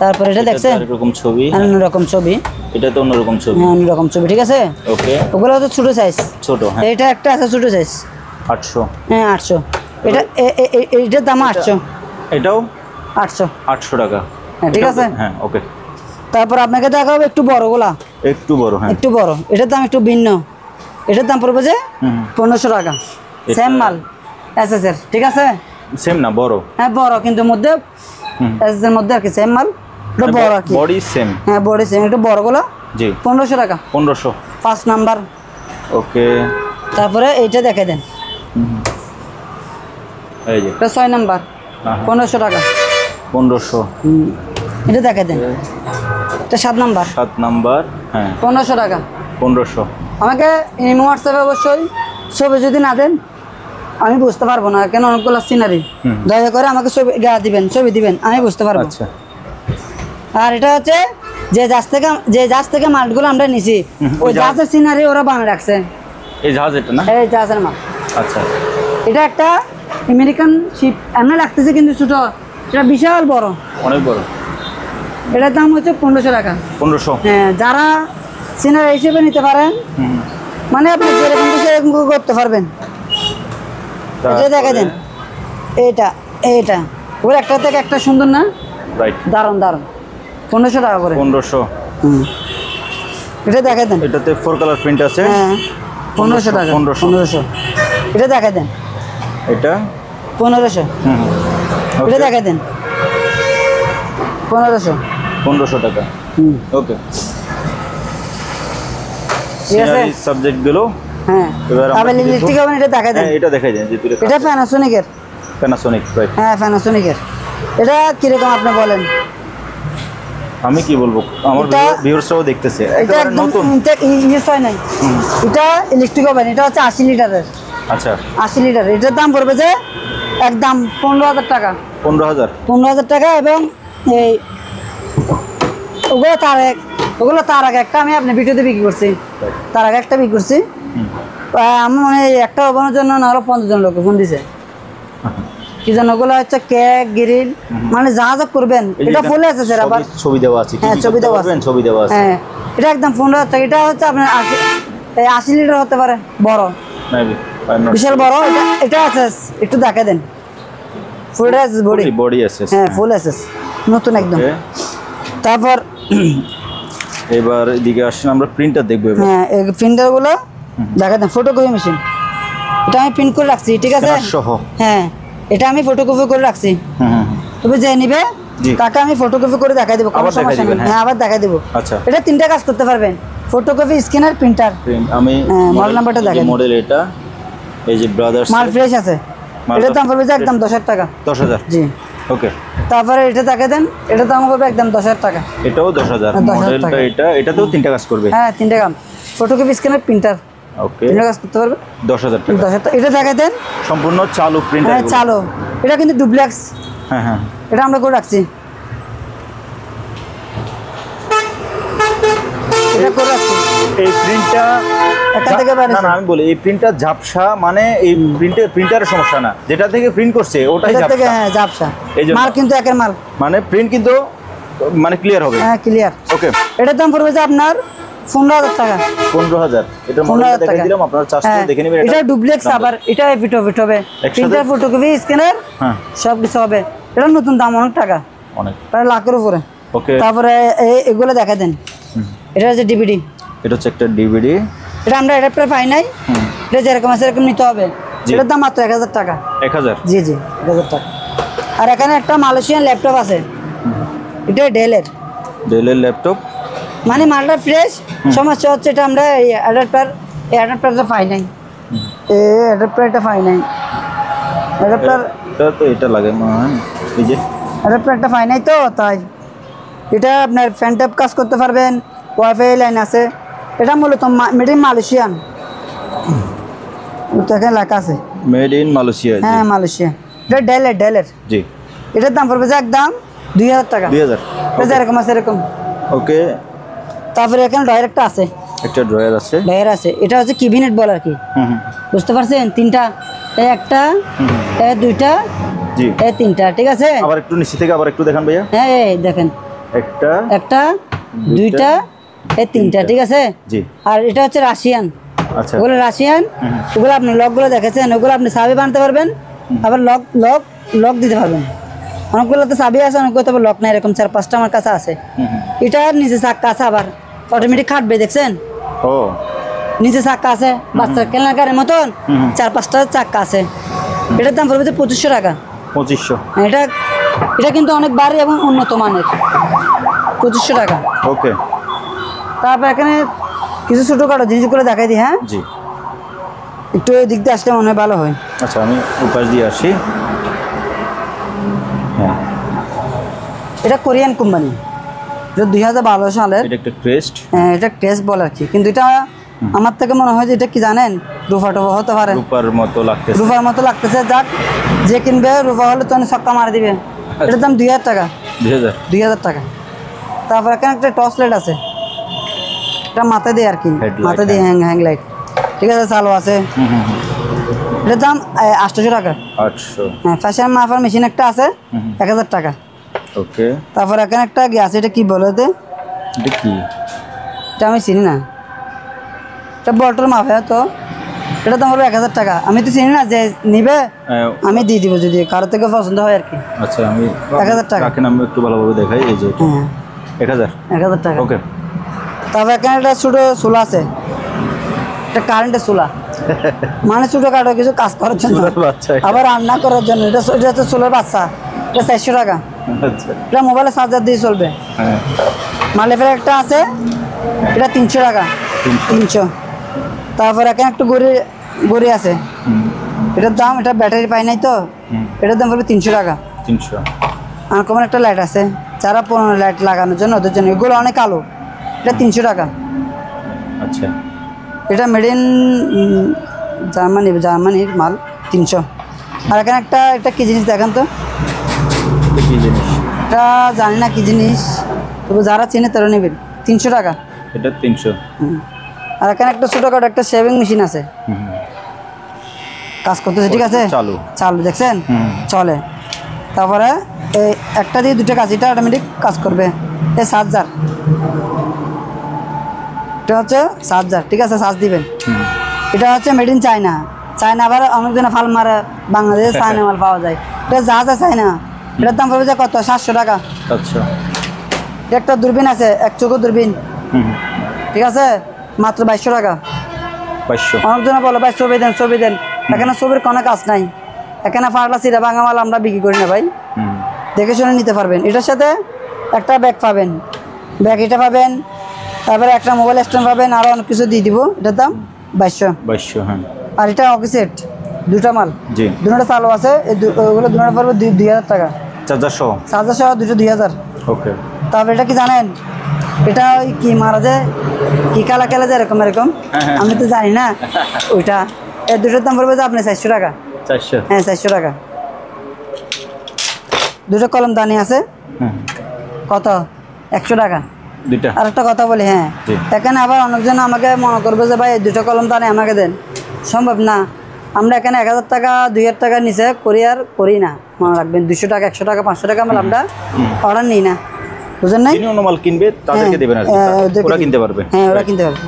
তারপর এটা দেখছেন, এরকম ছবি, অন্যরকম ছবি। এটা তো অন্যরকম ছবি। হ্যাঁ, অন্যরকম ছবি। ঠিক আছে, ওকে। ওগুলো হচ্ছে ছোট সাইজ। ছোট, হ্যাঁ। এটা একটা আছে ছোট সাইজ, 800। হ্যাঁ, 800। এটা এটার দাম 800। এটাও 800। 800 টাকা। হ্যাঁ, ঠিক আছে। হ্যাঁ, ওকে। তারপর আপনাকে দেখা হবে একটু বড়গুলা, একটু বড়। হ্যাঁ, একটু বড়। এটার দাম একটু ভিন্ন। এটার দাম পড়বে যে 1500 টাকা। সেম মাল এসএস এর। ঠিক আছে, সেম না, বড়। হ্যাঁ, বড়, কিন্তু মধ্যে এসএস এর মধ্যে আর কি সেম মাল, এটা বড় আর কি। Body same. হ্যাঁ, বডি সেম। একটু বড়গুলো জি, 1500 টাকা। 1500। 5 নাম্বার। ওকে। তারপরে এইটা দেখে দেন, এই যে এটা 6 নাম্বার, 1500 টাকা। 1500। এটা দেখে দেন, এটা 7 নাম্বার, 7 নাম্বার। হ্যাঁ, 1500 টাকা। 1500। আমাকে ইমো হোয়াটসঅ্যাপে অবশ্যই ছবি যদি না দেন আমি বুঝতে পারবো না, কেন অনেকগুলো সিনারি। দয়া করে আমাকে ছবি দিবেন, ছবি দিবেন, আমি বুঝতে পারবো। আচ্ছা। আর এটা হচ্ছে যে জাহাজ থেকে মালগুলো আমরা নিছি, ওই জাহাজের সিনারি ওরা বানিয়ে রাখছে। এই জাহাজ এটা না? এই জাহাজের মাল। আচ্ছা, এটা একটা আমেরিকান শিপ, এমনি লাগতেছে কিন্তু ছোট, এটা বিশাল বড়, অনেক বড়। এটার দাম হচ্ছে 1500 টাকা। 1500। হ্যাঁ, যারা সিনারি হিসেবে নিতে পারেন, মানে আপনি যেরকম সেরকম করতে পারবেন। এটা দেখে দেন, এইটা ওর একটা থেকে একটা সুন্দর না? রাইট, দারুন দারুন। 1500 টাকা করে। 1500। এটা দেখে দেন, এটাতে 4 কালার প্রিন্ট আছে। হ্যাঁ, 1500 টাকা। 1500। এটা দেখে দেন, এটা 1500। এটা দেখে দেন, 1500। 1500 টাকা। ওকে, ঠিক আছে। সাবজেক্ট গুলো। হ্যাঁ, এবার আমরা আবার ইলেকট্রিক ওভেন এটা দেখে দেন। হ্যাঁ, এটা দেখাই দেন যে দুটো। এটা প্যানাসোনিকের। Panasonic, right. হ্যাঁ, প্যানাসোনিকের। এটা কিরকম আপনি বলেন? আমি কি বলবো, আমার ভিউয়ার্সরাও দেখতেছে। এটা একদম নতুন ইউজ হয় নাই। এটা ইলেকট্রিক ওভেন, এটা হচ্ছে 80 লিটারের। আচ্ছা, 80 লিটার। এটার দাম পড়বে যে একদম 15,000 টাকা। 15,000। 15,000 টাকা। এবং এই ওগুলো তার আগে একটা আমি আপনার ভিডিওতে বিক্রি করছি, তার আগে একটা বিক্রি করছি। আমি মনে হয় একটা ওভেনের জন্য না হলো 50 জন লোক ফোন দিছে। কি জানো, ওগুলো হচ্ছে কেক গ্রিল, মানে যা যা করবেন। এটা ফুলে আছে স্যার, আবার ছবি দেওয়া আছে। হ্যাঁ, ছবি দেওয়া আছে। ছবি দেওয়া আছে। হ্যাঁ, এটা একদম 15,000 টাকা। এটা হচ্ছে আপনার 80 লিটার হতে পারে, বড়, বিশাল বড়। এটা আছে, একটু দেখে দেন। ফুল এসএস বডি আছে। হ্যাঁ, ফুল এসএস, নতুন একদম। তারপর এবার এদিকে আসেন, আমরা প্রিন্টার দেখবো এবার। হ্যাঁ, এই প্রিন্টারগুলো দেখা দেন, ফটোকপি মেশিন। এটা আমি প্রিন্ট করে রাখছি, ঠিক আছে। হ্যাঁ, এটা আমি ফটোকপি করে রাখছি। তবে যে নিবে তাকে আমি ফটোকপি করে দেখাই দেবো, কোনো সমস্যা নেই। হ্যাঁ, আবার দেখাই দেবো। আচ্ছা, এটা 3টা কাজ করতে পারবেন, ফটোকপি, স্ক্যানার, প্রিন্টার। আমি মডেল নাম্বারটা দেখাই। মডেল এটা, এই যে ব্রাদার্স, মাল ফ্রেশ আছে। এটার দাম পড়বে একদম 10,000 টাকা। 10,000। জি, ওকে। তারপরে এটা দেখে দেন, এটা দাম হবে একদম 10,000 টাকা। এটাও 10,000। মডেলটা এটাতেও 3টা কাজ করবে। হ্যাঁ, 3টা কাজ, ফটোকপি, স্ক্যানার, প্রিন্টার। ওকে, 3টা কাজ করতে পারবে। 10,000 টাকা। 10,000 টাকা। এটা দেখে দেন, সম্পূর্ণ চালু প্রিন্টার। হ্যাঁ, চালু। এটা কিন্তু ডুপ্লেক্স, হ্যাঁ হ্যাঁ এটা আমরা করে রাখছি, এটা করে রাখছি। এই প্রিন্টটা এখান থেকে না না আমি বলি এই প্রিন্টটা ঝাপসা, মানে এই প্রিন্টারের সমস্যা না, যেটা থেকে প্রিন্ট করছে ওটাই এটা থেকে ঝাপসা। হ্যাঁ ঝাপসা, এই জন্য। মাল কিন্তু একের মাল, মানে প্রিন্ট কিন্তু মানে ক্লিয়ার হবে। হ্যাঁ ক্লিয়ার। ওকে, এটার দাম পড়বে যে আপনার 15,000 টাকা। 15,000 এটা মডেল 15,000 দেখাই টাকা। দিলাম, আপনারা চার্জ করে হ্যাঁ, দেখে নেবেন। এটা ডুপ্লেক্স, আবার এটা ফিট হবে, একসাথে? প্রিন্টার, ফটোকপি, স্ক্যানার হ্যাঁ সব কিছু হবে। এটা নতুন দাম অনেক টাকা, অনেক। প্রায় লাখের উপরে। ওকে, তারপরে এগুলো দেখা দেন, এটা হচ্ছে ডিভিডি, এটা হচ্ছে একটা ডিভিডি। এটা আমরা অ্যাডাপ্টার পাই নাই, এটা যেরকম আছে এরকম নিতে হবে। জি। এটার দাম মাত্র 1,000 টাকা। 1000। জি জি 1,000 টাকা। আর এখানে একটা মালয়েশিয়ান ল্যাপটপ আছে, এটা ডেলের, ডেলের ল্যাপটপ। মানে মালটা ফ্রেশ। সমস্যা হচ্ছে এটা আমরা এই অ্যাডাপ্টারটা পাই নাই, অ্যাডাপ্টারটা পাই নাই, এটা তো এটা লাগে মনে হয়, এই যে অ্যাডাপ্টারটা পাই নাই, তো তাই এটা আপনার ফ্যান ট্যাপ কাজ করতে পারবেন, ওয়াইফাই লাইন আছে। এটা মূলত মেড ইন মালয়েশিয়ান, তো এখানে লেখা আছে মেড ইন মালয়েশিয়া। হ্যাঁ মালয়েশিয়া। এটা ডেলের, জি, এটার দাম পড়বে যে একদম 2,000 টাকা। 2000। এটা যেরকম আছে এরকম। ওকে, তারপরে এখানে ডাইরেক্ট আছে, একটা ড্রয়ার আছে। ডয়ার আছে। এটা হচ্ছে ক্যাবিনেট বল আর কি, হুম হুম, বুঝতে পারছেন? তিনটা, এই একটা, এই দুইটা, জি। এই তিনটা, ঠিক আছে? আবার একটু নিচে থেকে আবার একটু দেখান ভাইয়া। হ্যাঁ এই দেখেন, একটা, দুইটা, এই তিনটা, ঠিক আছে? জি। আর এটা হচ্ছে রাশিয়ান, আচ্ছা, ওগুলো রাশিয়ান, ওগুলো আপনি লকগুলো দেখেছেন, ওগুলো আপনি চাবি বানতে পারবেন, আবার লক দিতে পারবেন। অনেকগুলো তো চাবি আছে, অনেকগুলো তো লক নাই, এরকম 4-5টা আমার কাছে আছে। এটা নিচে চাক্কা আছে, আবার অটোমেটিক খাটবে, দেখছেন? ও নিচে চাক্কা আছে, বাচ্চার খেলনার গাড়ির মতন 4-5টা চাক্কা আছে। এটার দাম পড়বে 2,500 টাকা। 2500। এটা কিন্তু অনেক ভারী এবং উন্নত মানের, 2,500 টাকা। ওকে, তারপর এখানে কিছু ছোটোখাটো জিনিসগুলো দেখাই দিই। হ্যাঁ, জি। একটু এই দিক দিয়ে আসলে মনে হয় ভালো হয়। আচ্ছা, আমি উপাস দিয়ে আসি। হ্যাঁ, এটা কোরিয়ান কোম্পানি, এটা 2012 সালের। এটা একটা ক্রেস্ট। হ্যাঁ, এটা টেস্ট বল আর কি, কিন্তু এটা আমার থেকে মনে হয় যে এটা কি জানেন, রূপা টুপা হতে পারে, রূপার মতো লাগতেছে। রূপার মতো লাগতেছে। যাক, যে কিনবে রূপা হলে তো ছক্কা মারি দিবে। এটার দাম 2,000 টাকা। 2000। 2,000 টাকা। তারপর এখানে একটা টর্চ লাইট আছে, এটা মাথায় দিয়ে আর কি, Headlight, মাথায় দিয়ে হ্যাং লাইট, ঠিক আছে, চালু আছে। এটার দাম 800 টাকা। 800। হ্যাঁ, ফ্যাশন মাপার মেশিন একটা আছে, 1,000 টাকা। ওকে, তারপর এখানে একটা গ্যাস, এটা কি বলে, এটা কি? এটা আমি চিনি না, এটা বল্টুর মাপে তো, এটা দাম হবে 1,000 টাকা। আমি তো চিনি না, যে নিবে আমি দিয়ে দিব যদি কারো থেকে পছন্দ হয় আর কি। আচ্ছা, আমি 1,000 টাকা। কাকে নাম একটু ভালোভাবে দেখাই, এই যে হ্যাঁ, 1000 টাকা। ওকে। তারপর এখানে একটা ছোটো চুলা আছে, এটা কারেন্টের চুলা, মানে ছোটোখাটো কিছু কাজ করার জন্য, চুলার বাচ্চা এটা। আবার রান্না করার জন্য। এটা হচ্ছে চুলার বাচ্চা, এটা 400 টাকা। আচ্ছা, এটা মোবাইলে চার্জার দিয়ে চলবে। হ্যাঁ, মালেফের একটা আছে, এটা 300 টাকা। 300। তারপর এখানে একটু গড়ি আছে, এটার দাম, এটা ব্যাটারি পাই নাই তো, এটার দাম পড়বে 300 টাকা। 300। আর কমন একটা লাইট আছে, যারা পুরোনো লাইট লাগানোর জন্য, ওদের জন্য। এগুলো অনেক আলো, এটা 300 টাকা। আচ্ছা, এটা মেড ইন জার্মানির মাল, 300। আর এখানে একটা কী জিনিস দেখান তো, এটা কি জিনিস? এটা জানি না কী জিনিস, তবু যারা চেনে তারা নেবেন, 300 টাকা। এটা 300। আর এখানে একটা ছোটোখাটো একটা শেভিং মেশিন আছে, কাজ করতেছে, ঠিক আছে, চালু, দেখছেন, চলে। তারপরে এই একটা দিয়ে দুটো কাজ, এটা অটোমেটিক কাজ করবে। এই চার্জার, এটা হচ্ছে চার্জার, ঠিক আছে, চার্জ দিবেন। এটা হচ্ছে মেড ইন চায়না। আবার অনেকজনে ফাল মারে, বাংলাদেশে চায়না মাল পাওয়া যায়। এটা জাহাজ আছে চায়না, এটার দাম পড়বে যে কত, 700 টাকা। আচ্ছা, একটা দূরবীন আছে, 1 চোখের দূরবীন, ঠিক আছে, মাত্র 2200 টাকা। 2200। অনেকজনে বলে ভাই ছবি দেন, এখানে ছবির কোনো কাজ নাই, এখানে ফাটলা সিরা ভাঙা মাল আমরা বিক্রি করি না ভাই, দেখে শুনে নিতে পারবেন। এটার সাথে একটা ব্যাগ পাবেন, এটা পাবেন, তারপরে একটা মোবাইল স্ট্যান্ড পাবেন, আরও অনেক কিছু দিয়ে দিব। এটার দাম 2200। হ্যাঁ। আর এটা অকিসেট, দুটা মাল, জি। দুটো চালু আছে, ওগুলো দুটো পড়বে 2,000 টাকা। চার্জার সহ দুটো 2,000। ওকে। তারপরে এটা কি জানেন, এটা ওই কি মারা যায়, কি খেলা যায় এরকম, আমি তো জানি না ওইটা। এই দুটোর দাম পড়বে যে আপনি 400 টাকা। 400। হ্যাঁ, 400 টাকা। দুটো কলম দানি আছে হুম কত 100 টাকা। দুইটা আর একটা কথা বলি, হ্যাঁ জি। এখানে আবার অনেকজন আমাকে মনে করবে যে ভাই দুটো কলম দানি আমাকে দেন, সম্ভব না। আমরা এখানে 1000 টাকা 2000 টাকার নিচে কোরিয়ার করি না, মনে রাখবেন। 200 টাকা 100 টাকা 500 টাকা আমরা অর্ডার নিই না, বুঝলেন নাই? যিনি অন্য মাল কিনবে তাদেরকে দেবেন আর কি, ওদেরকে ওরা কিনতে পারবে। হ্যাঁ ওরা কিনতে পারবে।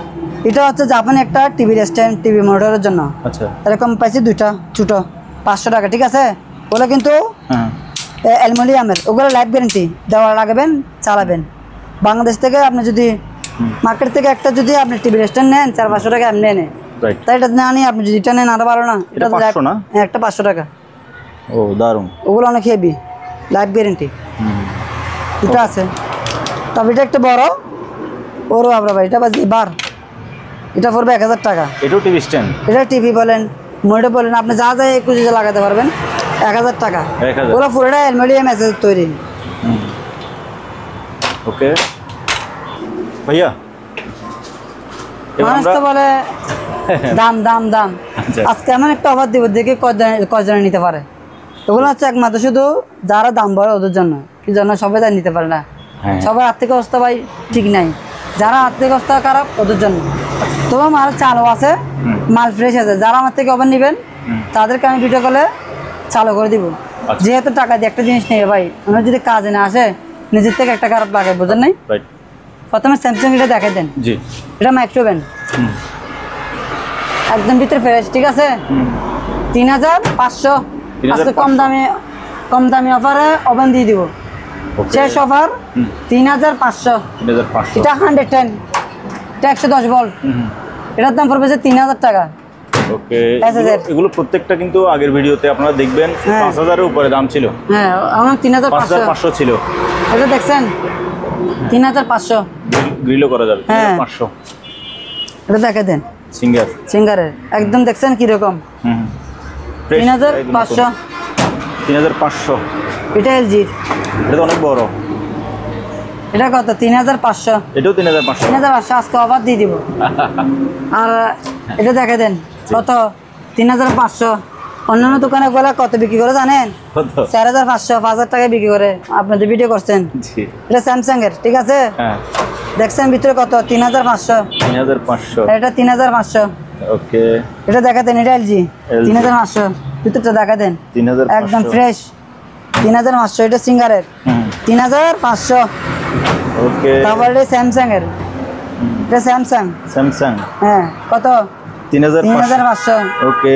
এটা হচ্ছে জাপানি একটা টিভি স্ট্যান্ড, টিভি মনিটরের জন্য। আচ্ছা এরকম পাইছি দুইটা ছোট 500 টাকা, ঠিক আছে? ওগুলো কিন্তু হ্যাঁ অ্যালুমিনিয়ামের, ওগুলো লাইফ গ্যারেন্টি দেওয়া লাগাবেন, চালাবেন। বাংলাদেশ থেকে আপনি যদি মার্কেট থেকে একটা যদি আপনি টিভি স্ট্যান্ড নেন 400-500 টাকা এমনি নেন, রাইট। তাই এটা না নিয়ে আপনি যদি এটা নেন আরো ভালো না? এটা 500 না? হ্যাঁ একটা 500 টাকা। ও দারুণ। ওগুলো অনেক হেভি, লাইফ গ্যারেন্টি দুটো আছে। তবে এটা একটা বড় ওরও আপনার ভাই, এটা বাজি বার, এটা পড়বে 1000 টাকা। এটাও টিভি স্ট্যান্ড? এটা টিভি বলেন মনিটর বলেন, আপনি যা যা খুশি লাগাতে পারবেন, 1000 টাকা। 1000। ওগুলো পুরোটা অ্যালুমিনিয়াম আছে তৈরি। ওকে ভাইয়া, এবার মানুষ আমরা তো বলে দাম দাম দাম, আচ্ছা। আজকে এমন একটা অফার দিব, দেখে কয়জনে নিতে পারে। ওগুলো হচ্ছে একমাত্র শুধু যারা দাম বলে ওদের জন্য, কি জন্য সবাই তাই নিতে পারে না। হ্যাঁ। সবার আর্থিক অবস্থা ভাই ঠিক নাই, যারা আর্থিক অবস্থা খারাপ ওদের জন্য। তবে মাল চালু আছে, মাল ফ্রেশ আছে। যারা আমার থেকে অফার নেবেন তাদেরকে আমি ভিডিও কলে চালু করে দিব। আচ্ছা। যেহেতু টাকা দিয়ে একটা জিনিস নেবে ভাই, আমরা যদি কাজে না আসে নিজের থেকে একটা খারাপ লাগে, বুঝেন নাই? রাইট। প্রথমে স্যামসাং এটা দেখাই দেন, জি এটা মাইক্রোভেন একদম ভিতরে ফ্রেশ, ঠিক আছে? 3500 আজকে কম দামে অফারে ওভেন দিয়ে দিব। ওকে শেষ অফার 3500। 3500। এটা 110, এটা 110 ভোল্ট, এটার দাম পড়বে যে 3000 টাকা। ওকে SSR এগুলো প্রত্যেকটা কিন্তু আগের ভিডিওতে আপনারা দেখবেন হ্যাঁ। 5000 এর উপরে দাম ছিল, হ্যাঁ আমার 3500। 5500 ছিল। এটা দেখছেন 3500, গ্রিলও করা যাবে। হ্যাঁ। 500 এটা দেখে দেন সিঙ্গার। সিঙ্গারের, একদম দেখছেন কিরকম? 3500। 3500। এটা এলজি, এটা তো অনেক বড়। এটা কত? 3500। এটাও 3500। 3500 আজকে অফার দিয়ে দিব। আর এটা দেখে দেন কত? 3500। অন্যান্য দোকানে গুলা কত বিক্রি করে জানেন? কত? 4500 5000 টাকায় বিক্রি করে। আপনাদের ভিডিও করছেন, জি এটা স্যামসাং এর, ঠিক আছে? হ্যাঁ দেখছেন ভিতরে কত? 3500। 3500। এটা 3500। ওকে এটা দেখা দেন, এটা এলজি LG 3500। ভিতরটা দেখা দেন 3500 একদম ফ্রেশ। 3500 এটা সিঙ্গারের 3500। ওকে তারপর এটা স্যামসাং এর, এটা স্যামসাং, স্যামসাং হ্যাঁ কত? 3500। ওকে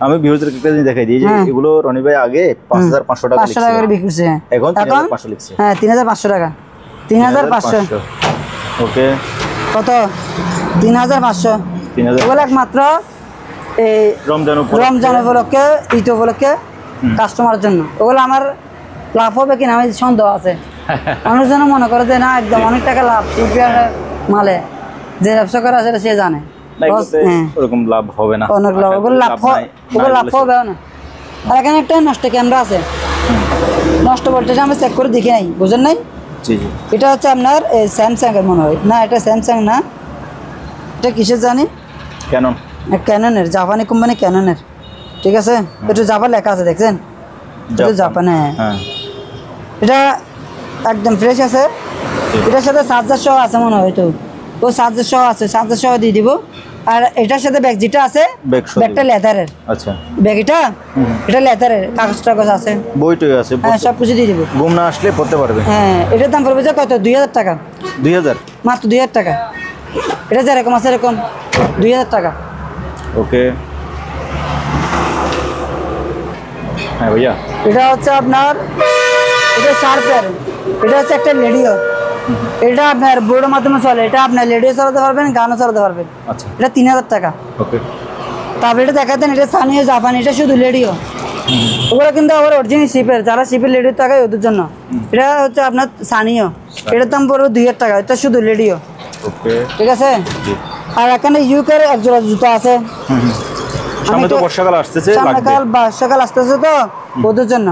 আমি ভিউজের একটা জিনিস দেখাই দিই যে হ্যাঁ। এগুলো রনি ভাই আগে 5500 টাকা 500 টাকা করে বিক্রি করছে, এখন 3500 লিখছে। হ্যাঁ 3500 টাকা। 3500 ওকে কত? 3500। 3000 ওগুলো একমাত্র এই রমজান উপলক্ষে, ঈদ উপলক্ষে কাস্টমারের জন্য। ওগুলো আমার লাভ হবে কিনা আমি সন্দেহ আছে। মানুষজন মনে করে যে না একদম অনেক টাকা লাভ মালে, যে ব্যবসা করে সেটা সে জানে ওরকম লাভ হবে না, অনেক লাভ, ওগুলো লাভ হবে না। আর এখানে একটা নষ্ট ক্যামেরা আছে, নষ্ট বলতে আমি চেক করে দেখি নাই, বুঝেন নাই? জি জি এটা হচ্ছে আপনার স্যামসাং এর মনে হয় না, এটা স্যামসাং না, এটা কিসের জানি? ক্যানন। ক্যাননের, জাপানি কোম্পানি ক্যাননের, ঠিক আছে? এটা জাপান লেখা আছে, দেখছেন? এটা জাপানে, হ্যাঁ এটা একদম ফ্রেশ আছে। এটার সাথে চার্জার সহ আছে মনে হয়, তো ও চার্জার সহ আছে, চার্জার সহ দিয়ে দিব। আর এটার সাথে ব্যাগ যেটা আছে, ব্যাগটা লেদারের। আচ্ছা ব্যাগ এটা লেদারের, কাগজ টাগজ আছে, বইটই আছে, হ্যাঁ সব কিছু দিয়ে দিব। ঘুম না আসলে পড়তে পারবে। হ্যাঁ এটার দাম পড়বে যে কত? 2000 টাকা, 2000 মাত্র 2000 টাকা। এটা যেরকম আছে এরকম 2000 টাকা। ওকে হ্যাঁ ভাইয়া, এটা হচ্ছে আপনার, এটা শার্পের, এটা হচ্ছে একটা রেডিও। এটা আপনার বোর্ডের মাধ্যমে চলে, এটা আপনার রেডিও চালাতে পারবেন, গানও চালাতে পারবেন। আচ্ছা এটা 3000 টাকা। ওকে তারপরে এটা দেখাতেন, এটা স্থানীয় জাপানি, এটা শুধু রেডিও। ওগুলো কিন্তু আবার অরিজিনাল শিপের, যারা শিপের রেডিও থাকে ওদের জন্য। এটা হচ্ছে আপনার স্থানীয়, এটার দাম পড়বে 2000 টাকা, এটা শুধু রেডিও, ওকে ঠিক আছে? জি আর এখানে ইউকের এক জোড়া জুতো আছে। সামনে তো বর্ষাকাল আসতেছে, সামনেকাল বর্ষাকাল আসতেছে তো ওদের জন্য।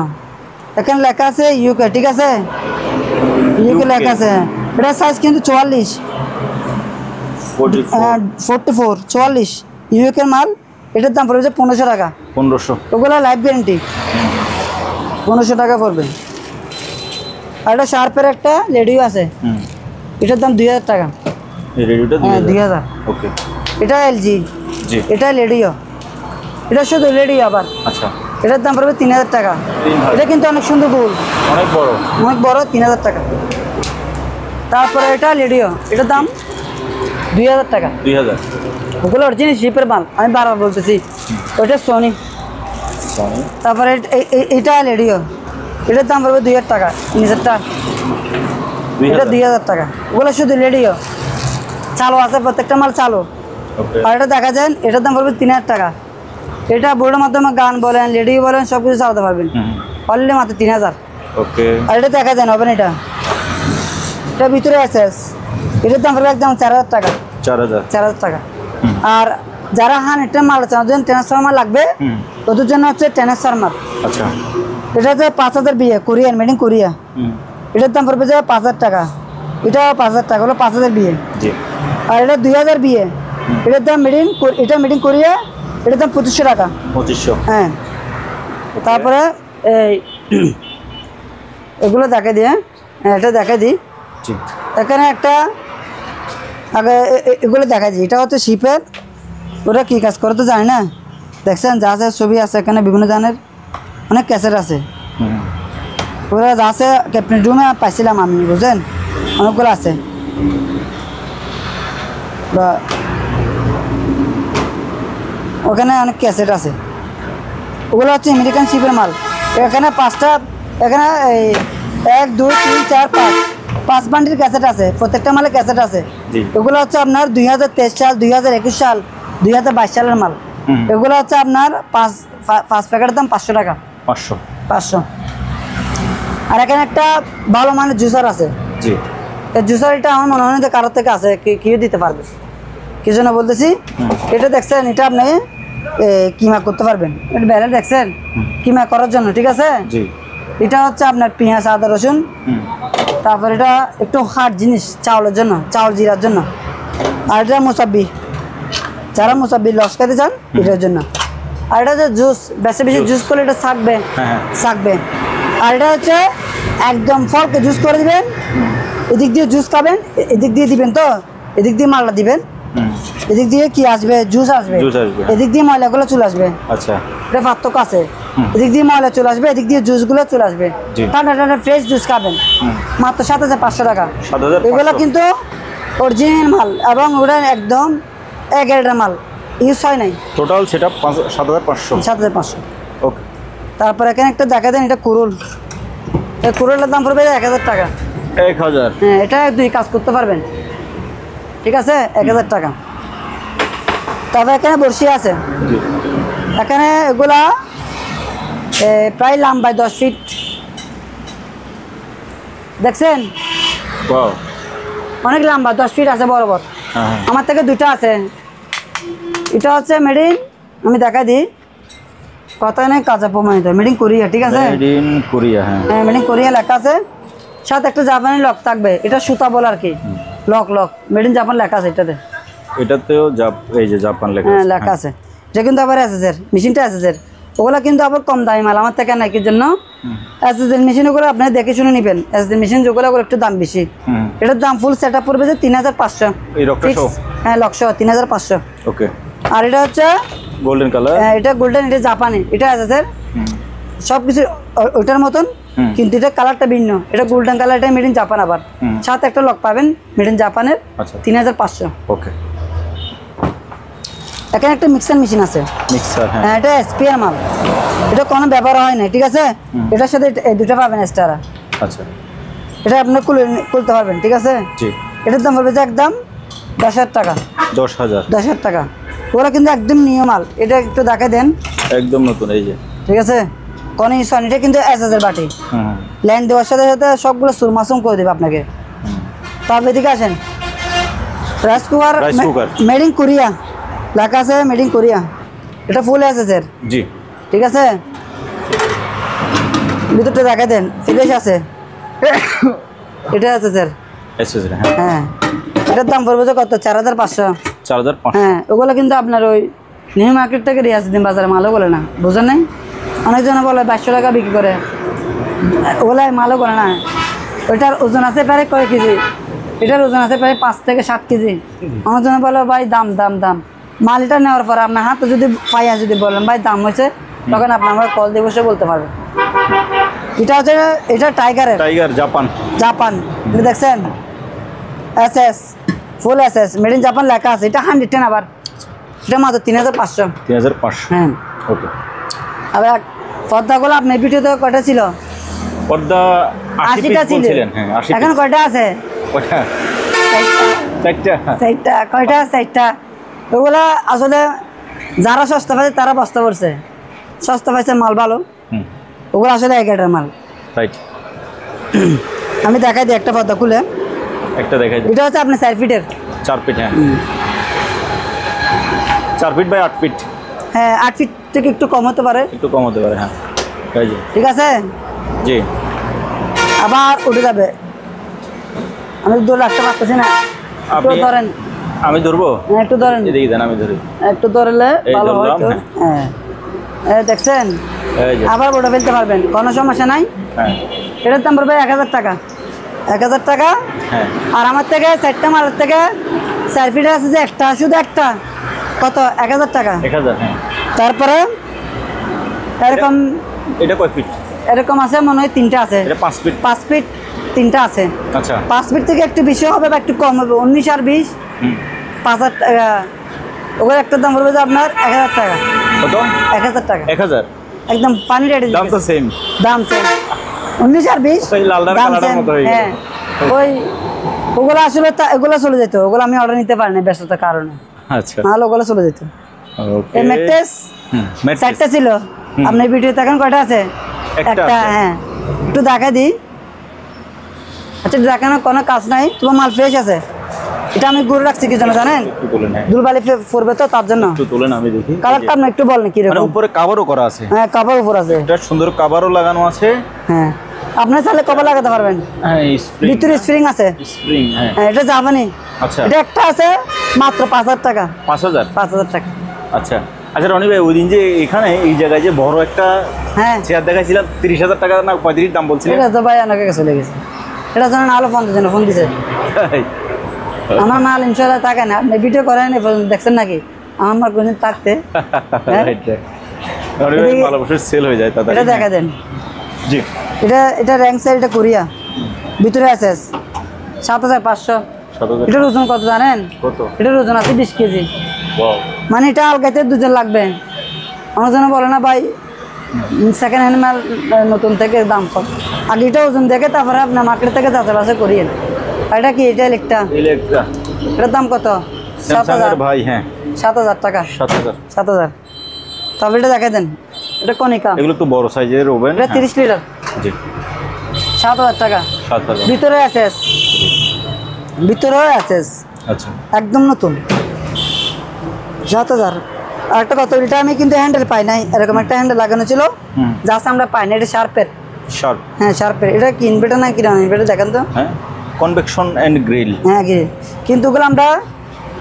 এখানে লেখা আছে ইউকে, ঠিক আছে? ইউকে লেখা আছে। এটা সাইজ কিন্তু 44, 44, 44 ইউকের মাল। এটার দাম পড়বে 1500 টাকা। 1500। ওগুলো লাইফ গ্যারেন্টি, 1500 টাকা পড়বে। আর এটা শার্পের একটা রেডিও আছে, এটার দাম 2000 টাকা। এই রেডিওটা হ্যাঁ 2000। ওকে। এটা এলজি, জি। এটা রেডিও, এটা শুধু রেডিও আবার। আচ্ছা। এটার দাম পড়বে 3000 টাকা। 3000 এটা কিন্তু অনেক সুন্দর গোল, অনেক বড়, অনেক বড়, 3000 টাকা। তারপরে এটা রেডিও, এটার দাম 2000 টাকা। 2000। ওগুলো অরিজিনাল শিপের মাল, আমি বারবার বলতেছি। ওইটা সোনি। তারপরে এটা রেডিও, এটার দাম পড়বে 2000 টাকা। 3000 টাকা, এটা 2000 টাকা। ওগুলো শুধু রেডিও, চালু আছে, প্রত্যেকটা মাল চালু। আর এটা দেখা যায়, এটার দাম পড়বে 3000 টাকা। এটা বোর্ডের মাধ্যমে গান বলেন, রেডিও বলেন, সব কিছু চালাতে পারবেন। অনলি মাত্র 3000। ওকে। আর এটা দেখা যায় হবে না, এটা ভিতরে আছে, এটার দাম পড়বে একদম 4000 টাকা। 4000 টাকা। আর যারা এটা মাল আছে, ওদের ট্রান্সফরমার লাগবে, ওদের জন্য হচ্ছে ট্রান্সফরমার। আচ্ছা। এটা হচ্ছে 5000 বিয়ে, কোরিয়ান, মেড ইন কোরিয়া। এটার দাম পড়বে যে 5000 টাকা। এটা 5000 টাকা, হলো 5000 বিয়ে। আর এটা 2000 বিয়ে, এটার দাম এটা মেড ইন কোরিয়া, এটার দাম 2500 টাকা। 2500। হ্যাঁ। তারপরে এই এগুলো দেখে দিয়ে, এটা দেখে দিই। এখানে একটা আগে এগুলো দেখা যায়, এটা হচ্ছে শিপের। ওরা কী কাজ করে তো জানি না, দেখছেন যা আছে ছবি আছে, এখানে বিভিন্ন ধরনের অনেক ক্যাসেট আছে। ওরা যা আছে ক্যাপ্টেন রুমে পাইছিলাম আমি, বুঝলেন, অনেকগুলো আছে। বা ওখানে অনেক ক্যাসেট আছে, ওগুলো হচ্ছে আমেরিকান শিপের মাল। এখানে 5টা, এখানে 1 2 3 4 5 বান্ডিল ক্যাসেট আছে, প্রত্যেকটা মালে ক্যাসেট আছে। এগুলো হচ্ছে আপনার 2023 সাল, 2021 সাল, 2022 সালের মাল। এগুলো হচ্ছে আপনার 5 প্যাকেটের দাম 500 টাকা। 500। আর এখানে একটা ভালো মানের জুসার আছে। জি। এই জুসার, এটা আমার মনে হয় যে কারোর থেকে আছে, কেউ দিতে পারবে, কি জন্য বলতেছি। এটা দেখছেন, এটা আপনি কিমা করতে পারবেন। এটা ব্যালেন্স দেখছেন, কিমা করার জন্য, ঠিক আছে। এটা হচ্ছে আপনার পেঁয়াজ, আদা, রসুন। তারপর এটা একটু হার্ড জিনিস, চাউলের জন্য, চাউল জিরার জন্য। আর এটা মুসাব্বি, যারা মুসাব্বি লস খেতে চান, এটার জন্য। আর এটা হচ্ছে জুস, বেশি বেশি জুস করলে এটা থাকবে। আর এটা হচ্ছে একদম ফলকে জুস করে দিবেন, এদিক দিয়ে জুস খাবেন, এদিক দিয়ে দিবেন, তো এদিক দিয়ে মালটা দিবেন, এদিক দিয়ে কি আসবে, জুস আসবে, এদিক দিয়ে ময়লাগুলো চলে আসবে। আচ্ছা। এটা পার্থক্য আছে, এদিক দিয়ে ময়লা চলে আসবে, এদিক দিয়ে জুসগুলো চলে আসবে। ঠান্ডা ঠান্ডা ফ্রেশ জুস খাবেন, মাত্র 7500 টাকা। এগুলো কিন্তু অরিজিনাল মাল, এবং ওটা একদম গ্রেডের মাল, ইউজ হয় নাই। টোটাল সেটা 7500। 7500। ওকে। তারপর এখানে একটা দেখা দেন, এটা কুরুল। এই কুরুলের দাম পড়বে 1000 টাকা। 1000। হ্যাঁ, এটা 2 কাজ করতে পারবেন, ঠিক আছে, 1000 টাকা। তারপর এখানে বড়শি আছে। এখানে এগুলা প্রায় লম্বায় 10 ফিট, দেখছেন, অনেক লম্বা, 10 ফিট আছে বরাবর। আমার থেকে 2টা আছে। এটা হচ্ছে মেড ইন, আমি দেখা দিই, কথা নেই কাঁচা প্রমাণিত, মেড ইন কোরিয়া, ঠিক আছে। মেড ইন কোরিয়া, হ্যাঁ, মেড ইন কোরিয়া লেখা আছে, সাথে একটা জাপানি লক থাকবে। এটা সুতা বলে আর কি, লক মেড ইন জাপান লেখা আছে এটাতে। এটাতেও এই যে জাপান লেখা আছে। হ্যাঁ, লেখা আছে। এটা কিন্তু আবার এসএসের মেশিনটা, এসএসের ওগুলো কিন্তু আবার কম দামি মাল, আমার থেকে নাই, কি জন্য এসএসের মেশিন ওগুলো আপনি দেখে শুনে নেবেন। এসএসের মেশিন যেগুলো একটু দাম বেশি, এটার দাম ফুল সেটআপ পড়বে যে 3500। এই রকটা, হ্যাঁ, লক্ষ 3500। ওকে। আর এটা হচ্ছে গোল্ডেন কালার, এটা গোল্ডেন, এটা জাপানি, এটা এসএসের সব কিছু ওইটার মতন, কিন্তু এটা কালারটা ভিন্ন। এটা গোল্ডেন কালার, এটা মেড ইন জাপান। আবার সাথে একটা লক পাবেন মেড ইন জাপানের, 3500। ওকে। এখানে একটা মিক্সার মেশিন আছে, হ্যাঁ, এটা এসপিআর মাল, এটা কোনো ব্যবহার হয় না, ঠিক আছে। এটার সাথে এই 2টা পাবেন এক্সট্রা। আচ্ছা। এটা আপনি খুলতে পারবেন, ঠিক আছে। এটার দাম হবে যে একদম 10,000 টাকা। 10,000 টাকা। ওরা কিন্তু একদম নিউ মাল। এটা একটু দেখে দেন, একদম নতুন, এই যে, ঠিক আছে। কোন ইসন, এটা কিন্তু এসএসের বাটি, লাইন দেওয়ার সাথে সাথে সবগুলো সুরমাসুম করে দেবে আপনাকে। তারপর এদিকে আসেন, rice cooker, made in Korea লেখা আছে, মেড ইন কোরিয়া। এটা ফুল এসএসের, জি, ঠিক আছে। ভিতরটা দেখা দেন, ফ্রেশ আছে। এটা এসএসের, হ্যাঁ। এটার দাম পড়বে যে কত, 4500। হ্যাঁ, ওগুলো কিন্তু আপনার ওই নিউ মার্কেট থেকে রিয়াজউদ্দিন বাজারে মালও বলে না, বুঝেন নাই। অনেকজনে বলে 2200 টাকা বিক্রি করে, ওগুলো মালও বলে না। ওইটার ওজন আছে প্রায় কয় কেজি? এটার ওজন আছে প্রায় 5 থেকে 7 কেজি। আমার জন্য বলো ভাই দাম দাম দাম, মাল এটা নেওয়ার পরে আপনার হাতে যদি পাইয়া যদি বলেন ভাই দাম হয়েছে, তখন আপনি আমার কল দিয়ে বসে বলতে পারবেন। এটা হচ্ছে, এটা টাইগারের, টাইগার জাপান। জাপান, এটা দেখছেন SS, full SS, made in Japan লেখা আছে। এটা 110 আবার, এটা মাত্র 3500। 3500। হ্যাঁ। ওকে। আবার পর্দাগুলো আপনার ভিডিওতে কয়টা ছিল? পর্দা 80টা ছিল। হ্যাঁ 80। এখন কয়টা আছে? কয়টা? 4টা। 4টা। কয়টা? 4টা। ওগুলা আসলে যারা সস্তা পাইছে তারা বস্তা পড়ছে, সস্তা পাইছে মাল ভালো, ওগুলো আসলে এক এটার মাল। রাইট। আমি দেখাই দিই একটা পর্দা খুলে, একটা দেখাই দিই। এটা হচ্ছে আপনার 4 ফিটের। 4 ফিট, হ্যাঁ 4 ফিট বাই 8 ফিট। হ্যাঁ 8 ফিট থেকে একটু কম হতে পারে, একটু কম হতে পারে, হ্যাঁ। এই যে, ঠিক আছে। জি। আবার উঠে যাবে, আমি দৌড় রাখতে পারতেছি না, একটু আপনি- ধরেন। আমি ধরবো? হ্যাঁ, একটু ধরেন, এদিকে দেন, আমি ধরি। একটু ধরলে এই ভালো হয় ধরলাম, তো। হ্যাঁ এই দেখছেন, এই যে, আবার ওটা ফেলতে পারবেন, কোনো সমস্যা নাই। হ্যাঁ এটার দাম পড়বে 1000 টাকা, 1000 টাকা। হ্যাঁ। আর আমার থেকে 4টা মালের থেকে 4 ফিটের আছে যে একটা, শুধু একটা, কত? 1000 টাকা। 1000, হ্যাঁ। তারপরে এরকম, এটা কয় ফিট? এরকম আছে মনে হয় 3টা আছে। এটা 5 ফিট। 5 ফিট 3টা আছে। আচ্ছা। 5 ফিট থেকে একটু বেশি হবে বা একটু কম হবে, 19 আর 20, 5000 টাকা। ওগুলো একটা দাম পড়বে যে আপনার 1000 টাকা। কত? 1000 টাকা, 1000। একদম পানি রেটে দাম তো সেম। দাম সেম, 19 আর 20 ওই লালদার দাম কালারের same। মতো হয়ে গেল। হ্যাঁ ওই ওগুলো আসলে এগুলো চলে যেত, ওগুলো আমি অর্ডার নিতে পারি না ব্যস্ততার কারণে, আচ্ছা। নাহলে ওগুলো চলে যেত। ওকে। এই ম্যাট্রেস ম্যাট্রেস 4টা ছিল, আপনার ভিডিওতে এখন কয়টা আছে? একটা একটা। আছে। হ্যাঁ একটু দেখা দিই। আচ্ছা দেখানোর কোনো কাজ নাই, তোমার মাল ফ্রেশ আছে। এটা আমি গুড় রাখছি কি জন্য জানেন? একটু তুলেন, হ্যাঁ। দুলবালি পড়বে তো তার জন্য। একটু তুলেন, আমি দেখি। কালারটা আপনি একটু বলেন কি মানে রকম? উপরে কভারও করা আছে। হ্যাঁ কাপড় উপর আছে, এটা সুন্দর কভারও লাগানো আছে। হ্যাঁ আপনি চাইলে কভার লাগাতে পারবেন। হ্যাঁ স্প্রিং। ভিতরে স্প্রিং আছে। স্প্রিং, হ্যাঁ। হ্যাঁ এটা জাপানি। আচ্ছা। এটা একটা আছে মাত্র 5000 টাকা। 5000। 5000 টাকা। আচ্ছা আচ্ছা রনি ভাই, ওই দিন যে এখানে এই জায়গায় যে বড় একটা হ্যাঁ চেয়ার দেখাইছিলাম, 30,000 টাকা না 35 দাম বলছিলেন? এটা তো ভাই অনেকে চলে গেছে, এটা জন্য না হলো 50 জন ফোন দিছে। আমার মাল ইনশাআল্লাহ টাকা না, আপনি ভিডিও করেন দেখছেন নাকি আমার কোনদিন থাকতে? হ্যাঁ? Right right. রনি ভাই এদিকে- মাল অবশ্যই সেল হয়ে যায় তাড়াতাড়ি। এটা দেখা দেন, জি। এটা র্যাঙ্ক সাইড, এটা কোরিয়া, ভিতরে আছে 7500। 7000। এটার ওজন কত জানেন? কত? এটার ওজন আছে 20 কেজি। ওয়াও। মানে এটা আলগাতে 2 জন লাগবে। আমার জন্য বলে না ভাই সেকেন্ড হ্যান্ড মাল নতুন থেকে দাম কম, আগে এটা ওজন দেখে তারপরে আপনার মার্কেট থেকে যাচাই বাছাই করিয়েন। আর এটা কি? এটা ইলেকট্রা। ইলেকট্রা। এটার দাম কত? স্যামসাং 7000। এর ভাই, হ্যাঁ 7000 টাকা। 7000। 7000। তবে এটা দেখাই দেন, এটা কনিকা, এগুলো একটু বড় সাইজের ওভেন। এটা 30 লিটার, জি। 7000 টাকা। 7000। ভিতরে আছে, ভিতরেও আছে, আচ্ছা। একদম নতুন, 7000। আর একটা কত, এটা আমি কিন্তু হ্যান্ডেল পাই নাই, এরকম একটা হ্যান্ডেল লাগানো ছিল, জাস্ট আমরা পাই না। এটা শার্পের। শার্প। হ্যাঁ শার্পের। এটা কি ইনভার্টার না কি ইনভার্টার দেখেন তো? হ্যাঁ কনভেকশন এন্ড গ্রিল। হ্যাঁ গ্রিল, কিন্তু ওগুলো আমরা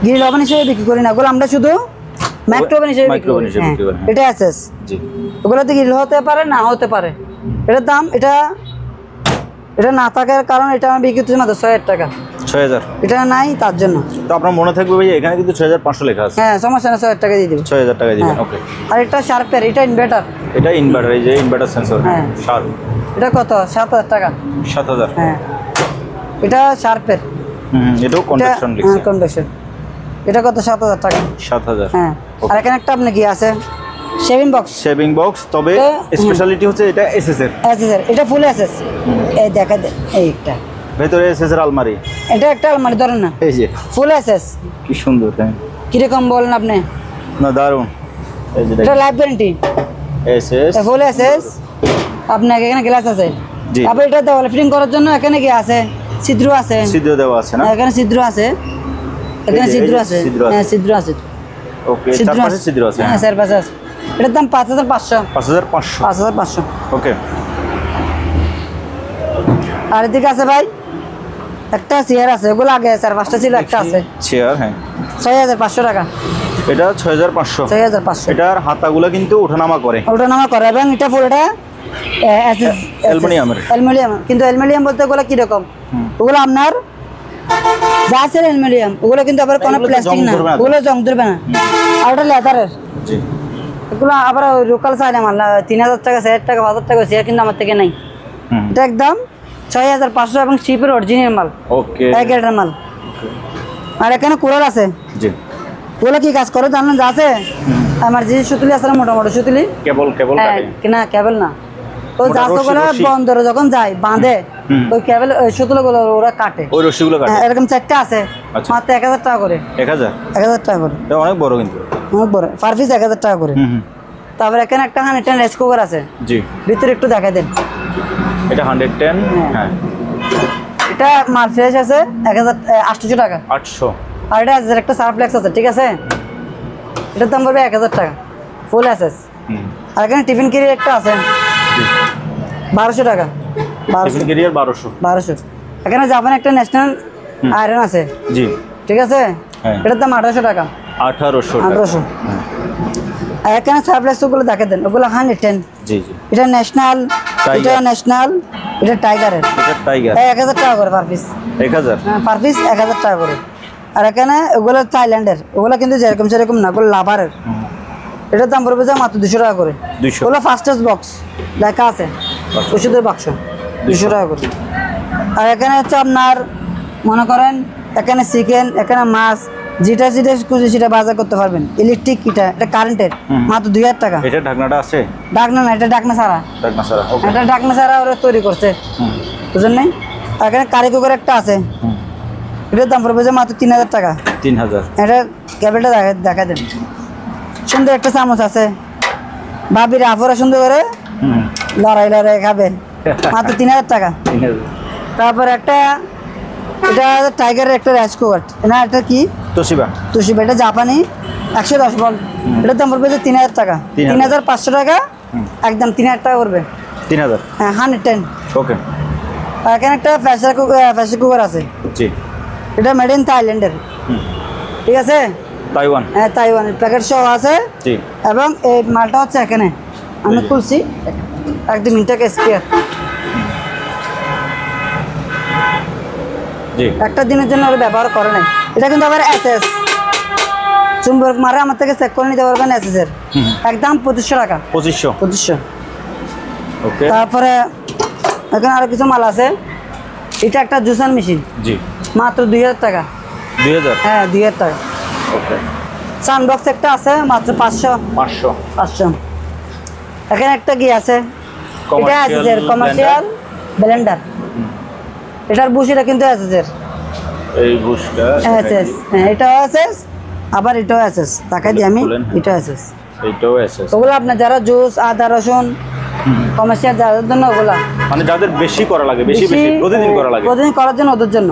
গ্রিল ওভেন হিসেবে বিক্রি করি না, ওগুলো আমরা শুধু মাইক্রো ওভেন হিসেবে বিক্রি করি। হিসেবে বিক্রি করেন, হ্যাঁ। এটা আছে, জি। ওগুলোতে গ্রিল হতে পারে না হতে পারে। এটার দাম, এটা না থাকার কারণ এটা আমি বিক্রি করছি মাত্র 6000 টাকা। 6000। এটা নাই তার জন্য। তো আপনার মনে থাকবে ভাই, এখানে কিন্তু 6500 লেখা আছে। হ্যাঁ সমস্যা না, 6000 টাকা দিয়ে দেবো। 6000 টাকা দিবেন, হ্যাঁ। ওকে। আর এটা শার্পের, এটা ইনভার্টার। এটা ইনভার্টার, এই যে ইনভার্টার সেন্সর। হ্যাঁ। শার্প। এটা কত? 7000 টাকা। 7000। হ্যাঁ এটা শার্পের। এটাও কনভেকশন লিখছে। হ্যাঁ কনভেকশন। এটা কত? 7000 টাকা। 7000। হ্যাঁ। আর এখানে একটা আপনি কি আছে, শেভিং বক্স। শেভিং বক্স, তবে স্পেশালিটি হচ্ছে এটা এসএস এর। এসএস, এটা ফুল এসএস। এই দেখা দে, এইটা ভেতরে এসএস এর আলমারি। এটা একটা আলমারি ধরেন না, এই যে ফুল এসএস। কি সুন্দর, তাই কিরকম বলেন আপনি? না দারুন। এই যে এটা লাইফ গ্যারান্টি, এসএস। ফুল এসএস। আপনাকে এখানে গ্লাস আছে। জি। আবার এটা দেওয়ালে ফিটিং করার জন্য এখানে কি আছে, ছিদ্র আছে। ছিদ্র দেওয়া আছে না? এখানে ছিদ্র আছে, এখানে এই যে ছিদ্র আছে। ছিদ্র আছে। হ্যাঁ ছিদ্র আছে। ওকে, চারপাশে ছিদ্র আছে। হ্যাঁ চারপাশে আছে। এটার দাম 5500। 5500। 5500। ওকে। আর এদিকে আছে ভাই একটা চেয়ার আছে, ওগুলো আগে 4-5টা ছিল, একটা আছে চেয়ার, হ্যাঁ 6500 টাকা। এটা 6500। 6500। এটার হাতাগুলো কিন্তু ওঠানামা করে। ওটা নামা করে এবং এটা পুরোটা অ্যালুমিনিয়াম, কিন্তু অ্যালুমিনিয়াম বলতে ওগুলো কিরকম, ওগুলো আপনার যা আছে অ্যালুমিনিয়াম, ওগুলো কিন্তু আবার কোনো প্লাস্টিক না, ওগুলো জং ধরবে না। আর ওটা লেদারের, এগুলো আবার লোকাল চাইলে মাল 3000 টাকা, 4000 টাকা, 5000 টাকা, সে কিন্তু আমার থেকে নেই। এটা একদম 6500 এবং শিপের অরিজিনাল মাল, এক গ্রেডের মাল। আর এখানে কুলার আছে, ওগুলো কি কাজ করে জানেন? যা আছে আমার যে সুতুলি আছে না, মোটামুটি সুতুলি, না কেবল না, ওই জাহাজগুলো বন্দরে যখন যায় বাঁধে, ওই কেবল সুতুলিগুলো ওরা কাটে, ওই রশিগুলো কাটে। এরকম 4টা আছে, মাত্র 1000 টাকা করে। 1000 টাকা করে, অনেক বড়, কিন্তু অনেক বড়, পার পিস 1000 টাকা করে। তারপরে এখানে একটা 110 রাইস কুকার আছে, ভিতরে একটু দেখাই দেন। এটা 110, হ্যাঁ, এটা মাল ফ্রেশ আছে 1800 টাকা। 800। আর এটা একটা সারপ্লেক্স আছে, ঠিক আছে, এটার দাম পড়বে 1000 টাকা, ফুল অ্যাসেস। আর এখানে টিফিন ক্যারিয়ার একটা আছে 1200 টাকা। 1200। এখানে জাপান একটা ন্যাশনাল আয়রন আছে, ঠিক আছে, এটার দাম 1800 টাকা। 1800। আর এখানে সারপ্লেক্স গুলো দেখে দেন, ওগুলো 110। এটা ন্যাশনাল, এটা ন্যাশনাল, এটা টাইগারের, 1000 টাকা করে পার পিস। 1000 পার পিস, 1000 টাকা করে। আর এখানে ওগুলো থাইল্যান্ডের, ওগুলো কিন্তু যেরকম সেরকম না, ওগুলো লাভারের। এটার দাম পড়বে মাত্র 200 টাকা করে। ওগুলো ফাস্টেস্ট বক্স লেখা আছে, ওষুধের বাক্স, 200 টাকা করে। আর এখানে হচ্ছে আপনার মনে করেন এখানে চিকেন, এখানে মাছ, যেটা খুঁজে সেটা বাজার করতে পারবেন। ইলেকট্রিক, এটা কারেন্টের, মাত্র 2000 টাকা। এটা ঢাকনাটা আছে? ঢাকনা না, এটা ঢাকনা ছাড়া। এটা ঢাকনা ছাড়া ওরা তৈরি করছে, বুঝলেন নাই? আর এখানে কারি কুকার একটা আছে, এটার দাম পড়বে মাত্র 3000 টাকা। 3000। এটা কেবলটা দেখা দেন। সুন্দর একটা চামচ আছে, ভাবির আফরা সুন্দর করে লড়াই খাবে, মাত্র 3000 টাকা। তারপর একটা, এটা টাইগারের একটা রাইস কুকার, না এটা কি তোশিবা, এটা জাপানি, 110 বল। এটার দাম পড়বে 3000 টাকা। 3500 টাকা, একদম 3000 টাকা করবে। 3000, হ্যাঁ, 110। ওকে। আর এখানে একটা প্রেসার কুকার আছে, এটা মেড ইন থাইল্যান্ডের, ঠিক আছে, তাইওয়ান, হ্যাঁ, তাইওয়ানের প্যাকেট সহ আছে। এবং এই মালটা হচ্ছে এখানে আমি খুলছি, একদম ইনটেক স্পেয়ার, একটা দিনের জন্য ওরা ব্যবহার করে নাই। এটা কিন্তু আবার এসএস চুম্বক মারে, আমার থেকে চেক করে নিতে পারবেন এসএস এর, একদম 2500 টাকা। 2500। ওকে। তারপরে এখানে আরো কিছু মাল আছে, এটা একটা জুসার মেশিন, মাত্র 2000 টাকা। 2000? হ্যাঁ, 2000 টাকা। ওকে। সানবক্স একটা আছে, মাত্র 500। এখানে একটা কি আছে, এটা আছে কমার্শিয়াল ব্লেন্ডার, এটার বুশিটা কিন্তু এসএস, এই বুশটা এসএস, হ্যাঁ, এটাও এসএস, আবার এটাও এসএস। টাকা দিই আমি, এটা এসএস, এটাও এসএস। ওগুলো আপনার যারা জুস, আদা, রসুন, কমার্শিয়াল যাদের জন্য, ওগুলা মানে যাদের বেশি করা লাগে, বেশি প্রতিদিন করা লাগে, প্রতিদিন করার জন্য, ওদের জন্য।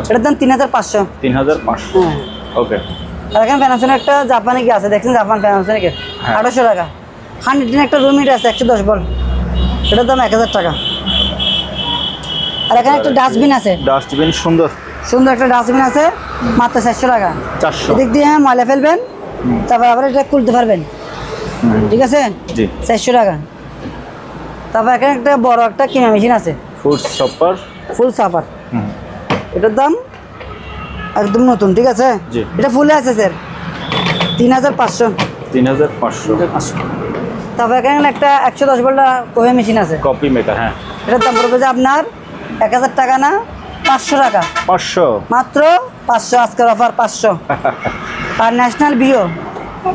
এটার দাম 3500। 3500। ওকে। আর এখানে প্যানাসোনিক একটা জাপানি কি আছে, দেখছেন, জাপান প্যানাসোনিক 1800 টাকা। 110 একটা রুম হিটার আছে 110 বল, এটার দাম 1000 টাকা। আর এখানে একটা ডাস্টবিন আছে, সুন্দর একটা ডাস্টবিন আছে, মাত্র 400 টাকা। 400। এদিক দিয়ে ময়লা ফেলবেন, তারপর আবার এটা খুলতে পারবেন, ঠিক আছে, 400 টাকা। তারপর এখানে একটা বড় একটা কিমা মেশিন আছে, ফুল সাপার, এটার দাম একদম নতুন, ঠিক আছে, এটা ফুলে আছে স্যার, 3500। 3500। তারপর এখানে একটা 110 ভোল্টের কফি মেশিন আছে, কফি মেকার, হ্যাঁ, এটার দাম পড়বে আপনার 1000 টাকা না, 500 টাকা। 500 মাত্র, 500 আজকের অফার, 500। আর ন্যাশনাল বিও,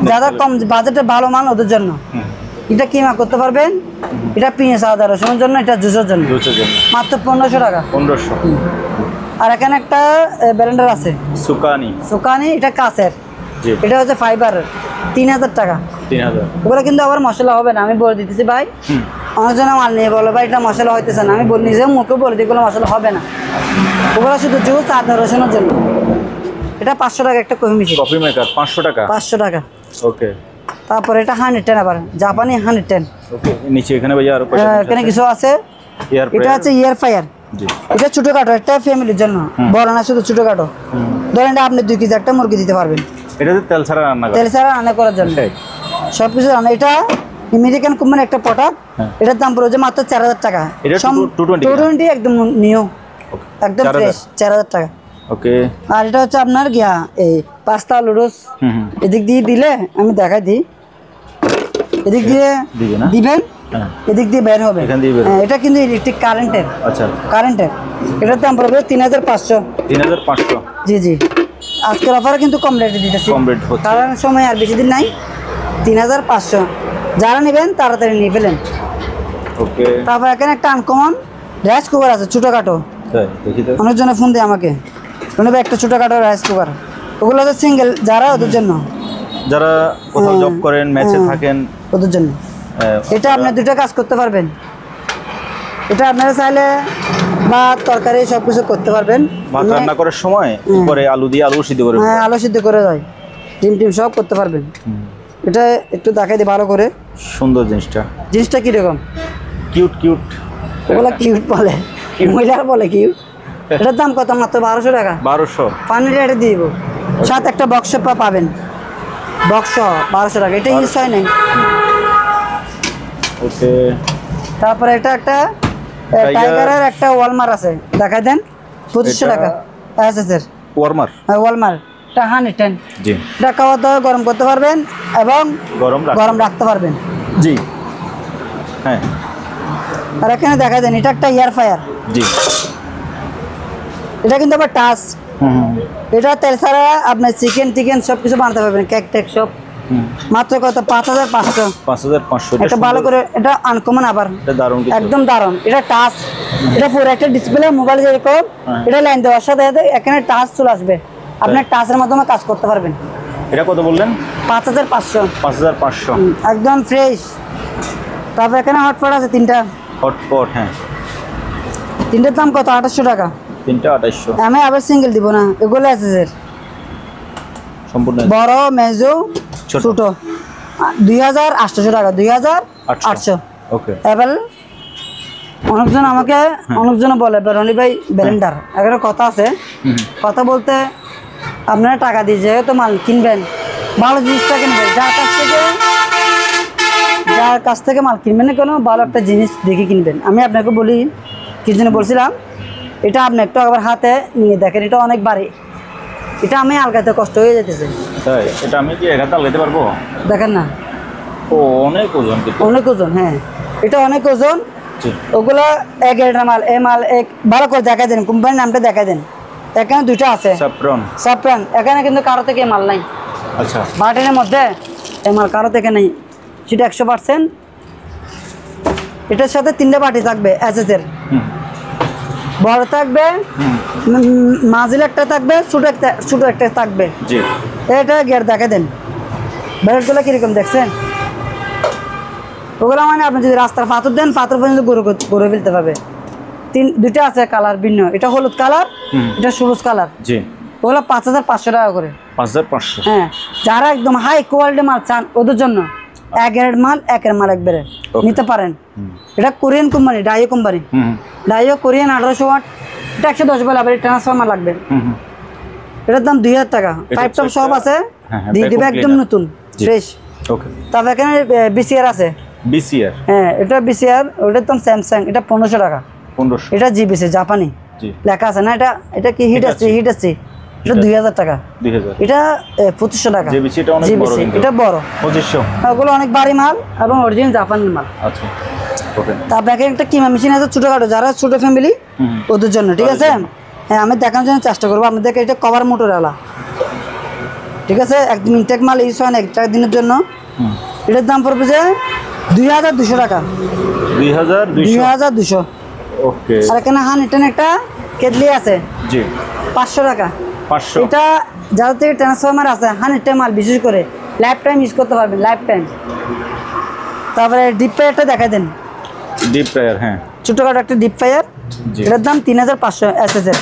যারা কম বাজেটে ভালো মান, ওদের জন্য এটা কিমা করতে পারবেন। এটা পিঁয়াজ, আদা, রসুনের জন্য, এটা জুসের জন্য, মাত্র 1500 টাকা। 1500। আর এখানে একটা ব্লেন্ডার আছে, সুকানি, এটা কাচের, এটা হচ্ছে ফাইবারের, 3000 টাকা। 3000। ওগুলো কিন্তু আবার মশলা হবে না, আমি বলে দিতেছি ভাই, অনেকজন মাল নিয়ে বলো ভাই এটা মশলা হইতেছে না, আমি নিজে মুখে বলে দিই, এগুলো মশলা হবে না, ওগুলো শুধু জুস, আদা, রসুনের জন্য। এটা 500 টাকা একটা কফি মেশিন, কফি মেকার, 500 টাকা। 500 টাকা। ওকে। তারপর এটা 110, আবার জাপানি 110। ওকে। নিচে এখানে ভাই আর এখানে কিছু আছে, এটা হচ্ছে এয়ার ফ্রায়ার, এটা ছোটখাটো, একটা ফ্যামিলির জন্য, বড় না, শুধু ছোটখাটো। ধরেন আপনি 2 কেজি একটা মুরগি দিতে পারবেন, এটাতে তেল ছাড়া রান্না করার জন্য, সবকিছু রান্না। এটা আমেরিকান কোম্পানি একটা প্রোডাক্ট, হ্যাঁ। এটার দাম পড়বে মাত্র 4000 টাকা। এটা 220 220 একদম নিউ, একদম 4000 ফ্রেশ, 4000 টাকা। ওকে। আর এটা হচ্ছে আপনার গিয়া এই পাস্তা লুডোস, এদিক দিয়ে দিলে আমি দেখাই দিই, এদিক দিয়ে দিবে না? দিবেন, হ্যাঁ। এদিক দিয়ে বের হবে। এখান দিয়ে বের হ্যাঁ, এটা কিন্তু ইলেকট্রিক কারেন্টের, আচ্ছা, কারেন্টের। এটার দাম পড়বে 3500। 3500 জি জি, আজকের অফারে কিন্তু কম রেটে দিতেছি, কম রেট হচ্ছে। কারণ সময় আর বেশি দিন নাই। 3500, যারা নেবেন তাড়াতাড়ি নিয়ে ফেলেন। ওকে, তারপর এখানে একটা আনকমন রাইস কুকার আছে, ছোটোখাটো। তাই দেখি তো। অনেকজনে ফোন দেয় আমাকে, নেবে একটা ছোটোখাটো রাইস কুকার। ওগুলো হচ্ছে সিঙ্গেল, যারা ওদের জন্য, যারা কোথাও জব করেন, ম্যাচে থাকেন, ওদের জন্য। এটা আপনি দুটো কাজ করতে পারবেন। এটা আপনারা চাইলে ভাত তরকারি সব কিছু করতে পারবেন। ভাত রান্না করার সময় উপরে আলু দিয়ে আলু সিদ্ধ করে। হ্যাঁ, আলু সিদ্ধ করে যায়, ডিম টিম সব করতে পারবেন। এটা একটু দেখাই দিই ভালো করে। সুন্দর জিনিসটা, জিনিসটা কীরকম? Cute cute. ওগুলা কিউট বলে, মহিলার বলে কিউট। এটার দাম কত? মাত্র 1200 টাকা। 1200 পানি রেটে দিয়ে দিব, সাথে একটা বক্স পাবেন, বক্স 1200 টাকা। এটা ইউজ হয় নাই। ওকে। তারপরে এটা একটা টাইগারের একটা ওয়ালমার আছে, দেখাই দেন। 2500 টাকা এসএসের ওয়ার্মার। ওয়ালমার। এটা 110। জি। এটা খাওয়া দাওয়া গরম করতে পারবেন এবং গরম রাখতে পারবেন। জি, হ্যাঁ। আর এখানে দেখা দেন, এটা একটা এয়ার ফায়ার। জি। এটা কিন্তু আবার টাচ। এটা তেল ছাড়া আপনার চিকেন টিকেন সব কিছু বানাতে পারবেন, কেক টেক সব। মাত্র কত? 5500। 5500। এটা ভালো করে, এটা আনকমন আবার, এটা দারুণ কিছু। একদম দারুণ। এটা টাচ, এটা পুরো একটা ডিসপ্লে, মোবাইল যেরকম এটা লাইন দেওয়ার সাথে সাথে এখানে টাচ চলে আসবে, আপনার টাচের মাধ্যমে কাজ করতে পারবেন। এটা কত বললেন? 5500। 5500 একদম ফ্রেশ। তারপর এখানে হটপট আছে 3টা। হটপট, হ্যাঁ। 3টার দাম কত? 2800 টাকা। 3টা 2800 আমি আবার সিঙ্গেল দিব না, এগুলো আছে স্যার, সম্পূর্ণ। বড় মেজো ছোট 2800 টাকা। 2800। ওকে। এবার অনেকজন আমাকে অনেকজন বলে রনি ভাই ব্লেন্ডার, এখানে কথা আছে, কথা বলতে আপনারা টাকা দিয়ে যেহেতু মাল কিনবেন, ভালো জিনিসটা কিনবেন। যার কাছ থেকে মাল কিনবেন না কেন, ভালো একটা জিনিস দেখে কিনবেন। আমি আপনাকে বলি, কি জন্য বলছিলাম, এটা আপনি একটু আবার হাতে নিয়ে দেখেন, এটা অনেক ভারী। এটা আমি আলগাতে কষ্ট হয়ে যেতেছে। তাই? এটা আমি কি একাতে আলগাতে পারবো? দেখেন না, ও অনেক ওজন কিন্তু। অনেক ওজন। হ্যাঁ, এটা অনেক ওজন। জি। ওগুলো এক গ্রেডের মাল, এ মাল এক। ভালো করে দেখা দেন, কোম্পানির নামটা দেখা দেন। এখানে 2টা আছে, সাপ্রান। এখানে কিন্তু কারো থেকে মাল নাই। আচ্ছা। বাটিনের মধ্যে এই মাল কারো থেকে নেই, সেটা 100%। এটার সাথে 3টা বাটি থাকবে এসএসের, বড় থাকবে, মাঝিল একটা থাকবে, ছোট একটা থাকবে। জি। এটা গিয়ার দেখা দেন, ব্যারেটগুলো কিরকম দেখছেন? ওগুলো মানে আপনি যদি রাস্তার পাথর দেন, পাথর পর্যন্ত গড়ে ফেলতে পারবে। 2টা আছে কালার ভিন্ন, এটা হলুদ কালার, এটা সবুজ কালার। জি। ওগুলো 5500 টাকা করে। 5500। হ্যাঁ, যারা একদম হাই কোয়ালিটি মাল চান ওদের জন্য এক গ্রেড মাল, একের মাল একবারে নিতে পারেন। এটা Korean company, ডাইও company. ডাইও Korean 1800 watt. এটা 110 বলে, আবার ট্রান্সফরমার লাগবে। এটার দাম 2000 টাকা। 5 টপ সব আছে, দিয়ে দিবে একদম নতুন ফ্রেশ। ওকে। তারপর এখানে বিসিআর আছে। বিসিআর? হ্যাঁ, এটা বিসিআর। ওটার দাম স্যামসাং, এটা 1500 টাকা। 1500। এটা জিবিসি, জাপানি লেখা আছে না। এটা কি হিট আছে? হিট আছে। এটা 2000 টাকা। 2000। এটা 2500 টাকা। জিবিসি এটা অনেক বড়, এটা বড় 2500। ওগুলো অনেক ভারী মাল এবং অরিজিনাল জাপানের মাল। আচ্ছা। ওকে। তার ব্যাগে একটা কিমা মেশিন আছে, ছোটখাটো, যারা ছোট ফ্যামিলি ওদের জন্য, ঠিক আছে? হ্যাঁ, আমি দেখানোর জন্য চেষ্টা করবো আপনাদেরকে। এটা কভার মোটরওয়ালা, ঠিক আছে? একদম ইনটেক মাল, ইউজ হয় না, একটা দিনের জন্য। এটার দাম পড়বে যে 2200 টাকা। 2200। ওকে। আর এখানে হানিটেন একটা কেটলি আছে। জি। 500 টাকা। 500। এটা যাদের থেকে ট্রান্সফরমার আছে, হানিটেন মাল, বিশেষ করে লাইফ টাইম ইউজ করতে পারবেন, লাইফ টাইম। তারপরে ডিপ ফায়ারটা দেখা দেন। ডিপ ফায়ার, হ্যাঁ, ছোটখাটো একটা ডিপ ফায়ার। এটার দাম 3500 এসএসের।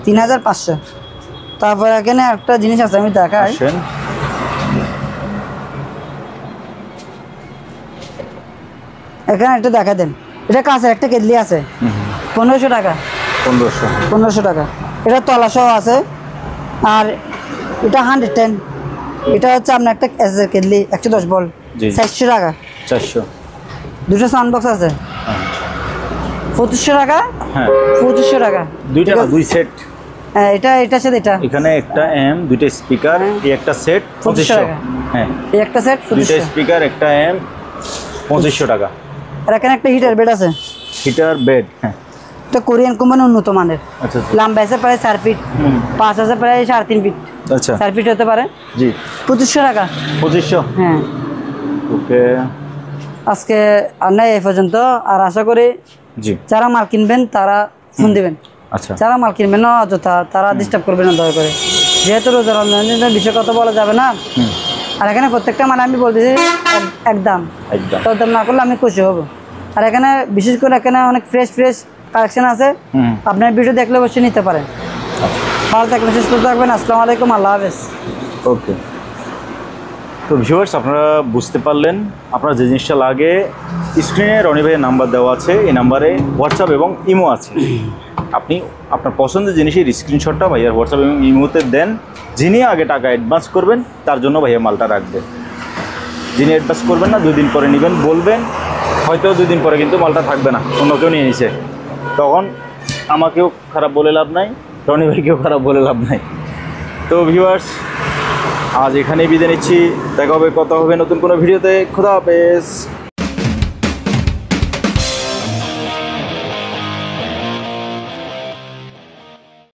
3500। তারপর এখানে একটা জিনিস আছে, আমি দেখাই। এখানে একটা দেখা দেন, এটা কাছের একটা কেটলি আছে, 1500 টাকা। 1500 টাকা। এটা তলা সহ আছে। আর এটা 110। এটা হচ্ছে আপনার একটা এসএসের কেটলি, 110 ভোল্ট, 400 টাকা। 400। দুটো সাউন্ড বক্স আছে 2500 টাকা। হ্যাঁ 2500 টাকা। দুইটা না, দুই সেট। হ্যাঁ এটার সাথে এটা এখানে একটা এম, দুইটা স্পিকার, এই একটা সেট 2500 2500। টাকা। হ্যাঁ এই একটা সেট দুইটা 2500। স্পিকার, একটা এম, 2500 টাকা। আর এখানে একটা হিটার বেড আছে, হিটার বেড। হ্যাঁ এটা কোরিয়ান কোম্পানি, উন্নত মানের। আচ্ছা আচ্ছা। লম্বা আছে প্রায় 4 ফিট, 5 আছে প্রায় 3.5 ফিট, আচ্ছা 4 ফিট হতে পারে। জি 2500 টাকা। 2500। হ্যাঁ ওকে আজকে আর নাই এই পর্যন্ত। আর আশা করি জি যারা মাল কিনবেন তারা ফোন দিবেন, আচ্ছা যারা মাল কিনবেন না অযথা তারা ডিস্টার্ব করবেন না দয়া করে, যেহেতু রোজা রমজানের বিষয়ে কথা বলা যাবে না। আর এখানে প্রত্যেকটা মানে আমি বলতেছি একদম একদম। দরদাম না করলে আমি খুশি হব। আর এখানে বিশেষ করে এখানে অনেক ফ্রেশ কালেকশন আছে, আপনার ভিডিও দেখলে অবশ্যই নিতে পারেন। ভালো থাকবেন, সুস্থ থাকবেন। আসসালামু আলাইকুম, আল্লাহ হাফেজ। ওকে। তো ভিউয়ার্স আপনারা বুঝতে পারলেন, আপনার যে জিনিসটা লাগে স্ক্রিনে রনি ভাইয়ের নাম্বার দেওয়া আছে, এই নাম্বারে হোয়াটসঅ্যাপ এবং ইমো আছে। আপনি আপনার পছন্দের জিনিসের স্ক্রিনশটটা ভাইয়ার হোয়াটসঅ্যাপ এবং ইমোতে দেন। যিনি আগে টাকা অ্যাডভান্স করবেন তার জন্য ভাইয়া মালটা রাখবে। যিনি অ্যাডভান্স করবেন না 2 দিন পরে নেবেন বলবেন, হয়তো 2 দিন পরে কিন্তু মালটা থাকবে না, অন্য কেউ নিয়ে নিছে, তখন আমাকেও খারাপ বলে লাভ নাই, রনি ভাইকেও খারাপ বলে লাভ নাই। তো ভিউয়ার্স আজ এখানেই বিদায় নিচ্ছি, দেখা হবে, কথা হবে নতুন কোনো ভিডিওতে। খোদা হাফেজ।